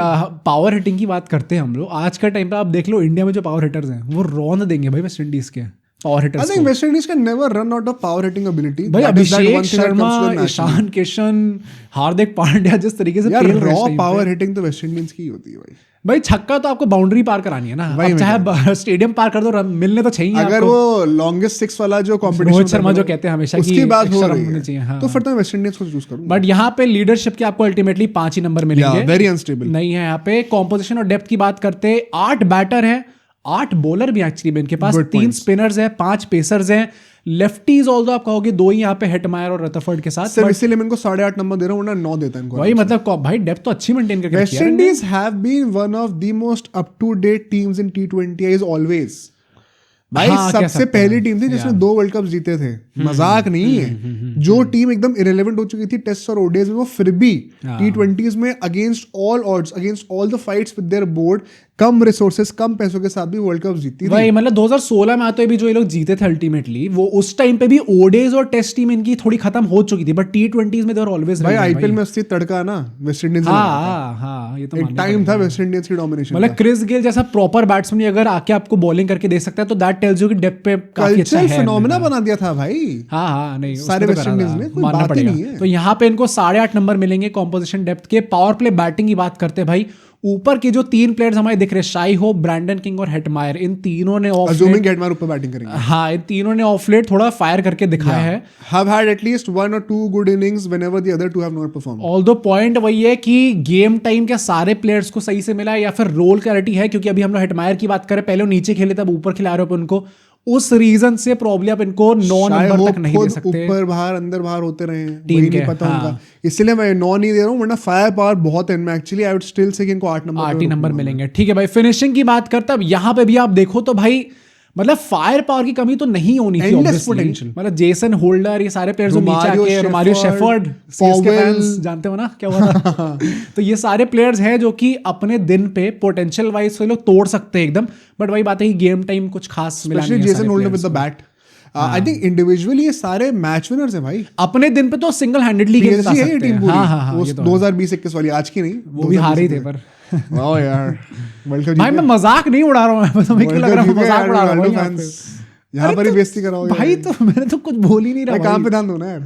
Speaker 2: पावर हिटिंग की बात करते हैं हम लोग, आज का टाइम पे आप देख लो इंडिया में जो पावर हिटर्स हैं वो रौंद देंगे भाई वेस्ट इंडीज के power hitters.
Speaker 1: I think West Indies can never run out of power hitting ability.
Speaker 2: भाई अभिषेक शर्मा, ईशान किशन, हार्दिक पांड्या जिस तरीके से
Speaker 1: यार रॉ पावर हिटिंग तो वेस्ट इंडीज की होती है
Speaker 2: भाई। छक्का तो आपको बाउंड्री पार करानी है ना, अब चाहे स्टेडियम पार कर दो, मिलने तो चाहिए।
Speaker 1: अगर वो लॉन्गेस्ट 6 वाला जो कंपटीशन
Speaker 2: रोहित शर्मा जो कहते हैं हमेशा
Speaker 1: उसकी बात हो रही
Speaker 2: है चाहिए, हाँ।
Speaker 1: तो फिर तो वेस्ट इंडीज को चूज करूंगा।
Speaker 2: बट यहाँ पे लीडरशिप के आपको अल्टीमेटली 5 ही नंबर मिलेंगे,
Speaker 1: वेरी अनस्टेबल
Speaker 2: नहीं है यहाँ पे। कॉम्पोजिशन और डेप्थ की बात करते, 8 बैटर है, 8 बॉलर भी एक्चुअली इनके पास, 3 स्पिनर्स है, 5 पेसर्स हैं। लेफ्टीज ऑल्दो आप कहोगे 2 ही यहाँ पे हेटमायर और रदरफोर्ड के साथ।
Speaker 1: सिर्फ इसीलिए मैं इनको 8.5 नंबर दे रहा हूँ, वरना 9 देता इनको
Speaker 2: भाई। मतलब भाई डेप्थ तो अच्छी मेंटेन करके
Speaker 1: West Indies have been one of the most up to date teams in T20 is always. भाई सबसे पहली टीम थी जिसने 2 वर्ल्ड कप जीते थे, मजाक नहीं है। जो टीम एकदम इरेलेवेंट हो चुकी थी टेस्ट और ओडीआईज में, वो फिर भी T20s में against all odds, against all the fights with their board, कम रिसोर्सेज, कम पैसों के साथ भी वर्ल्ड कप जीती थी।
Speaker 2: भाई मतलब 2016 में आते भी जो ये लोग जीते थे अल्टीमेटली, वो उस टाइम पे भी ओडीआईज और टेस्ट टीम इनकी थोड़ी खत्म हो चुकी थी, बट T20s में दे वर ऑलवेज।
Speaker 1: भाई आईपीएल में असली तड़का ना वेस्ट इंडीज में।
Speaker 2: हां ये तो
Speaker 1: एक टाइम था वेस्ट इंडीज की डोमिनेशन।
Speaker 2: मतलब क्रिस गेल जैसा प्रॉपर बैट्समैन अगर आके आपको बॉलिंग करके दे सकता है तो दैट टेल्स यू कि डेप्थ पे काफी अच्छा है।
Speaker 1: फिनोमेना बना दिया था भाई।
Speaker 2: हाँ नहीं
Speaker 1: सारे वेस्ट इंडीज ने, कोई बात ही नहीं है।
Speaker 2: तो यहाँ पे इनको 8.5 नंबर मिलेंगे कॉम्पोजिशन डेप्थ के। पावर प्ले बैटिंग की बात करते हैं भाई, ऊपर के जो 3 प्लेयर्स हमारे दिख रहे हैं, शाई होप, ब्रैंडन किंग और हेटमायर, इन तीनों ने ऑफ
Speaker 1: अज्यूमिंग हेटमायर ऊपर बैटिंग करेंगे।
Speaker 2: हाँ, इन तीनों ने ऑफ लेट थोड़ा फायर करके दिखाया है।
Speaker 1: Have had at least 1 or 2 good innings whenever the other 2 have not performed.
Speaker 2: Although point वही है कि गेम टाइम क्या सारे प्लेयर्स को सही से मिला है या फिर रोल क्लैरिटी है, क्योंकि अभी हम लोग हेटमायर की बात करें, पहले वो नीचे खेले तब ऊपर खिला रहे हो उनको, उस रीजन से प्रॉब्लम आप इनको 9 नंबर तक नहीं दे सकते।
Speaker 1: ऊपर बाहर अंदर बाहर होते रहे हैं,
Speaker 2: टीम
Speaker 1: वही
Speaker 2: के,
Speaker 1: नहीं पता
Speaker 2: हाँ।
Speaker 1: उनका, इसलिए मैं 9 नहीं दे रहा हूँ, वरना फायर पावर बहुत है इनमें। Actually I would still say कि इनको 8 नंबर
Speaker 2: 8 ही नंबर मिलेंगे। ठीक है भाई, फिनिशिंग की बात करते अब यहाँ पे भी आप देखो तो भाई मतलब फायर पावर की कमी तो नहीं होनी थी ऑब्वियसली। मतलब जेसन होल्डर, ये सारे प्लेयर्स जो नीचे आके, रोमारियो शेफर्ड, सीएसके फैंस जानते हो ना क्या हुआ था तो ये सारे प्लेयर्स हैं जो कि अपने दिन पे पोटेंशियल वाइज लोग तोड़ सकते हैं एकदम, बट वही बात है कि गेम टाइम कुछ खास मिला नहीं है।
Speaker 1: Jason holder with the bat, I think individually ये सारे मैच विनर्स हैं भाई।
Speaker 2: अपने दिन पे तो सिंगल हैंडेडली खेल सकते हैं।
Speaker 1: टीम पूरी,
Speaker 2: हाँ,
Speaker 1: वो 2020-21 वाली, आज की नहीं,
Speaker 2: वो भी हारे ही थे पर
Speaker 1: वाह यार, वर्ल्ड कप
Speaker 2: भाई मैं मजाक नहीं उड़ा रहा हूँ, मैं तुम्हें क्यों लग रहा है मजाक उड़ा रहा हूँ
Speaker 1: यहाँ पर ही बेइज्जती कराओगे
Speaker 2: भाई, तो मैंने तो कुछ बोल ही नहीं रहा,
Speaker 1: काम पे ध्यान दो ना यार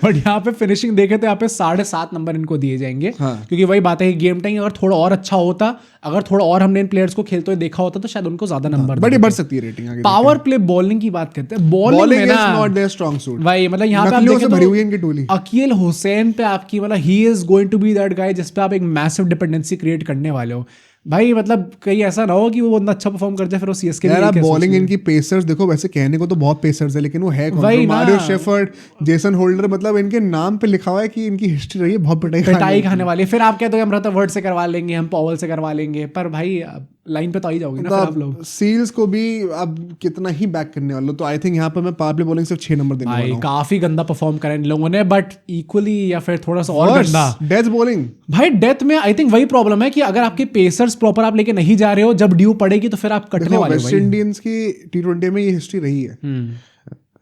Speaker 2: बट यहाँ पे फिनिशिंग देखे तो यहाँ पे 7.5 नंबर इनको दिए जाएंगे।
Speaker 1: हाँ।
Speaker 2: क्योंकि वही बात है कि गेम टाइम अगर थोड़ा और अच्छा होता, अगर थोड़ा और हमने इन प्लेयर्स को खेलते हुए देखा होता तो शायद उनको ज्यादा नंबर
Speaker 1: बड़ी बढ़ सकती है रेटिंग आगे।
Speaker 2: पावर प्ले बॉलिंग की बात करते हैं, बॉलिंग में ना
Speaker 1: नॉट देयर स्ट्रांग सूट
Speaker 2: भाई, मतलब यहाँ पे आप
Speaker 1: नकलियों से भरी हुई
Speaker 2: देखें
Speaker 1: इनकी टोली।
Speaker 2: तो अकील हुसैन पे आपकी मतलब he is going to be that guy जिस पे आप एक मैसिव डिपेंडेंसी क्रिएट करने वाले हो भाई। मतलब कहीं ऐसा ना हो कि वो बंदा अच्छा परफॉर्म कर जाए फिर वो सीएसके
Speaker 1: यार आप बॉलिंग इनकी पेसर्स देखो, वैसे कहने को तो बहुत पेसर्स है लेकिन वो है कौन? रोमारियो शेफर्ड, जेसन होल्डर, मतलब इनके नाम पे लिखा हुआ है कि इनकी हिस्ट्री रही है बहुत पिटाई
Speaker 2: खाने वाली। फिर आप कहते हो हम रदरफोर्ड से करवा लेंगे, हम पॉवल से करवा लेंगे, पर भाई लाइन पे तो आई जाओगे ना फिर आप लोग।
Speaker 1: सील्स को भी अब कितना ही बैक करने वाला, तो आई थिंक यहाँ पर मैं पावर प्ले बॉलिंग सिर्फ 6 नंबर देने वाला हूं।
Speaker 2: काफी गंदा परफॉर्म करा इन लोगों ने, बट इक्वली या फिर थोड़ा सा और गंदा
Speaker 1: डेथ बॉलिंग।
Speaker 2: भाई डेथ में आई थिंक वही प्रॉब्लम है कि अगर आपके पेसर्स प्रॉपर आप लेके नहीं जा रहे हो, जब ड्यू पड़ेगी तो फिर आप कटने वाले हो।
Speaker 1: वेस्ट इंडियंस की T20 में ये हिस्ट्री रही है,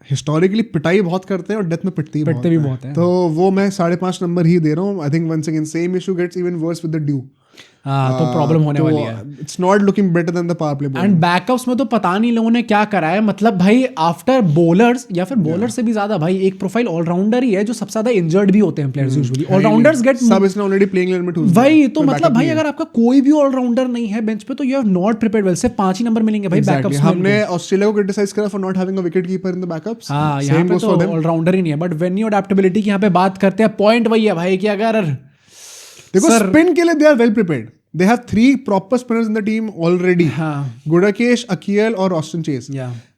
Speaker 1: हिस्टोरिकली पिटाई बहुत करते हैं और डेथ में पिटते भी बहुत है। तो वो मैं 5.5 नंबर ही दे रहा हूँ। I think once again same issue gets even worse with the dew.
Speaker 2: हाँ, तो प्रॉब्लम होने वाली है।
Speaker 1: It's not looking better than the power play bowling.
Speaker 2: And backups में तो पता नहीं लोगों ने क्या करा है, मतलब भाई आफ्टर बॉलर्स या फिर बॉलर से भी ज्यादा भाई एक प्रोफाइल ऑलराउंडर ही है जो सबसे ज्यादा इंजर्ड भी होते हैं प्लेयर्स यूजुअली। ऑलराउंडर्स गेट
Speaker 1: सब इसने ऑलरेडी प्लेइंग इलेवन में ठूस दिया।
Speaker 2: भाई तो मतलब भाई अगर आपका कोई भी ऑलराउंडर नहीं है बेंच पे तो you are not prepared well. सिर्फ 5 ही नंबर मिलेंगे भाई बैकअप्स में।
Speaker 1: हमने ऑस्ट्रेलिया को क्रिटिसाइज करा for not having a wicket keeper in the backups.
Speaker 2: हां, यहां पे तो ऑलराउंडर ही नहीं है। बट व्हेन यू अडैप्टेबिलिटी की यहां पे बात करते हैं, पॉइंट वही है भाई कि अगर
Speaker 1: देखो स्पिन के लिए they are well prepared. They have 3 proper spinners in the team already. Gudakesh, Akeal और ऑस्टिन चेस।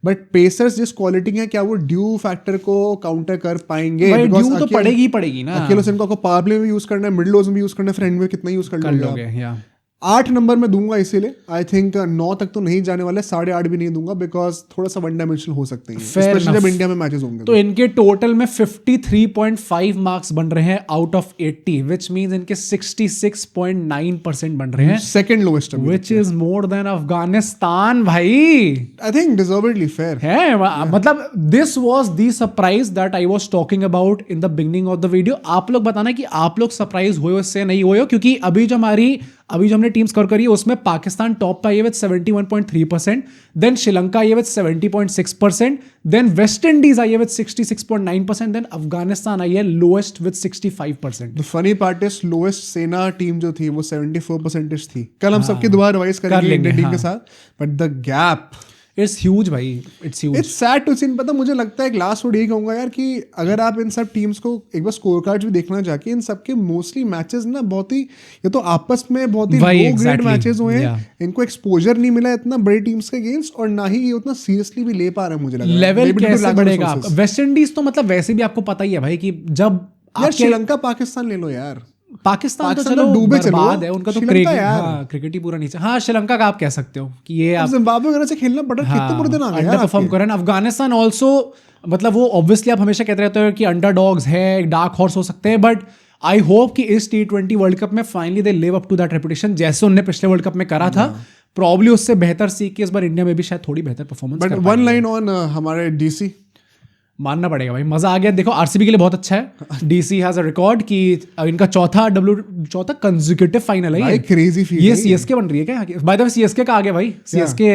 Speaker 1: बट पेसर्स जिस क्वालिटी है, क्या वो ड्यू फैक्टर को काउंटर कर पाएंगे?
Speaker 2: ड्यू तो पड़ेगी ना।
Speaker 1: अकील हुसैन को पावर प्ले में यूज करना है, मिडिल ओवर्स में यूज करना है, फ्रंट में कितना यूज कर लोगे? 8 नंबर में दूंगा इसीलिए। आई थिंक 9 तक तो नहीं जाने वाले, 8.5 भी नहीं दूंगा बिकॉज थोड़ा सा वन डायमेंशनल हो सकते हैं, स्पेशली जब इंडिया में मैचेस होंगे।
Speaker 2: तो इनके टोटल में 53.5 मार्क्स बन रहे हैं आउट ऑफ 80, विच मींस इनके 66.9% बन रहे हैं,
Speaker 1: second lowest,
Speaker 2: which is more than Afghanistan भाई।
Speaker 1: आई थिंक डिजर्वेडली फेयर
Speaker 2: है। मतलब this was the surprise that I was talking about in the beginning of the video. आप लोग बताना कि आप लोग सरप्राइज हुए हो इससे, नहीं हुए हो? क्योंकि अभी जो हमने टीम स्कोर करी है उसमें पाकिस्तान टॉप पे आई है विद 71.3%, देन श्रीलंका आई है विद 70.6%, देन वेस्ट इंडीज आई है विद 66.9%, देन अफगानिस्तान आई है lowest with 65%।
Speaker 1: The funny part is lowest सेना टीम जो थी वो 74% थी। कल हम सबकी दोबारा रिवाइज करेंगे इंडियन टीम के साथ, but the gap
Speaker 2: it's huge भाई, it's huge.
Speaker 1: It's sad to see. पता मुझे लगता है एक लास्ट वर्ड यही कहूंगा यार कि अगर आप इन सब टीम्स को एक बार स्कोर कार्ड्स भी देखना जाके, इन सबके मोस्टली मैचेस ना बहुत ही या तो आपस में बहुत ही लो ग्रेड मैचेस हुए हैं। इनको एक्सपोजर नहीं मिला इतना बड़ी टीम्स के अगेंस्ट, और ना ही ये उतना सीरियसली भी ले पा रहे हैं। मुझे लग रहा है
Speaker 2: लेवल कैसे बढ़ेगा आपका? वेस्ट इंडीज तो मतलब वैसे भी आपको पता ही है भाई कि जब
Speaker 1: यार श्रीलंका पाकिस्तान ले लो यार,
Speaker 2: पाकिस्तान तो चलो बर्बाद है उनका तो क्रिकेट ही पूरा नीचे। हाँ, श्रीलंका का आप कह सकते हो कि ये आप
Speaker 1: जिम्बाब्वे वगैरह से खेलना पड़ा, कितने बुरे दिन आ गए यार,
Speaker 2: परफॉर्म कर रहे हैं। अफगानिस्तान आल्सो मतलब वो ऑब्वियसली आप हमेशा कहते रहते हो कि अंडरडॉग्स है, डार्क हॉर्स हो सकते हैं, बट आई होप कि इस T20 वर्ल्ड कप में finally they live up to that reputation जैसे उन्होंने पिछले वर्ल्ड कप में करा था। प्रॉब्ली उससे बेहतर सीख के इस बार इंडिया में भी शायद थोड़ी बेहतर performance.
Speaker 1: But one line on हमारे डीसी,
Speaker 2: मानना पड़ेगा भाई, मजा आ गया। देखो आरसीबी के लिए बहुत अच्छा है। डीसी हैज अ रिकॉर्ड कि इनका चौथा कंसेक्यूटिव फाइनल है।
Speaker 1: भाई क्रेजी फील।
Speaker 2: ये सीएसके बन रही है क्या? बाय द वे सीएसके का आगे भाई, सीएसके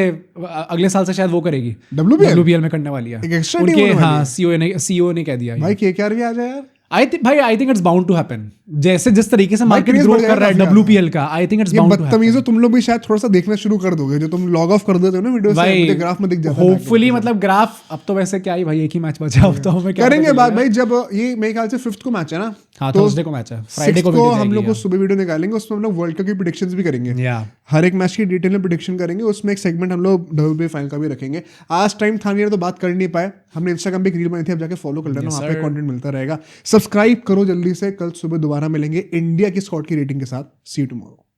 Speaker 2: अगले साल से शायद वो करेगी, WBL में करने वाली है उनके। हाँ, सीईओ ने कह दिया
Speaker 1: भाई केकेआर भी आ जाए यार।
Speaker 2: I think it's bound to happen. जैसे जिस तरीके से मार्केट
Speaker 1: craze
Speaker 2: ग्रो
Speaker 1: बढ़
Speaker 2: कर रहा है
Speaker 1: जाएगा
Speaker 2: WPL का, आई थिंक इट्स
Speaker 1: ये
Speaker 2: बाउंड टू हैपन।
Speaker 1: बदतमीजों तुम लोग भी शायद थोड़ा सा देखना शुरू कर दोगे, जो तुम लॉग ऑफ कर देते हो ना वीडियो से, मुझे ग्राफ में दिख जाता है।
Speaker 2: होपफुली मतलब ग्राफ अब तो वैसे क्या ही भाई, एक ही मैच बचा, अब तो हमें क्या
Speaker 1: करेंगे बात भाई, जब ये मेरे ख्याल से 5th को मैच है ना,
Speaker 2: हाँ
Speaker 1: तो
Speaker 2: थर्सडे को मैच है, फ्राइडे को
Speaker 1: को
Speaker 2: वीडियो
Speaker 1: हम लोग को
Speaker 2: जाएगी।
Speaker 1: सुबह वीडियो निकालेंगे, उसमें हम लोग वर्ल्ड कप की प्रेडिक्शंस भी करेंगे,
Speaker 2: या
Speaker 1: हर एक मैच की डिटेल में प्रेडिक्शन करेंगे, उसमें एक सेगमेंट हम लोग WPL फाइनल का भी रखेंगे। आज टाइम था नहीं तो बात कर नहीं पाए, हमने इंस्टाग्राम पे एक रील बनाई थी, अब जाके फॉलो कर लेना, वहाँ पे कंटेंट मिलता रहेगा। सब्सक्राइब करो जल्दी से, कल सुबह दोबारा मिलेंगे इंडिया की स्क्वाड की रेटिंग के साथ। सी यू टुमारो।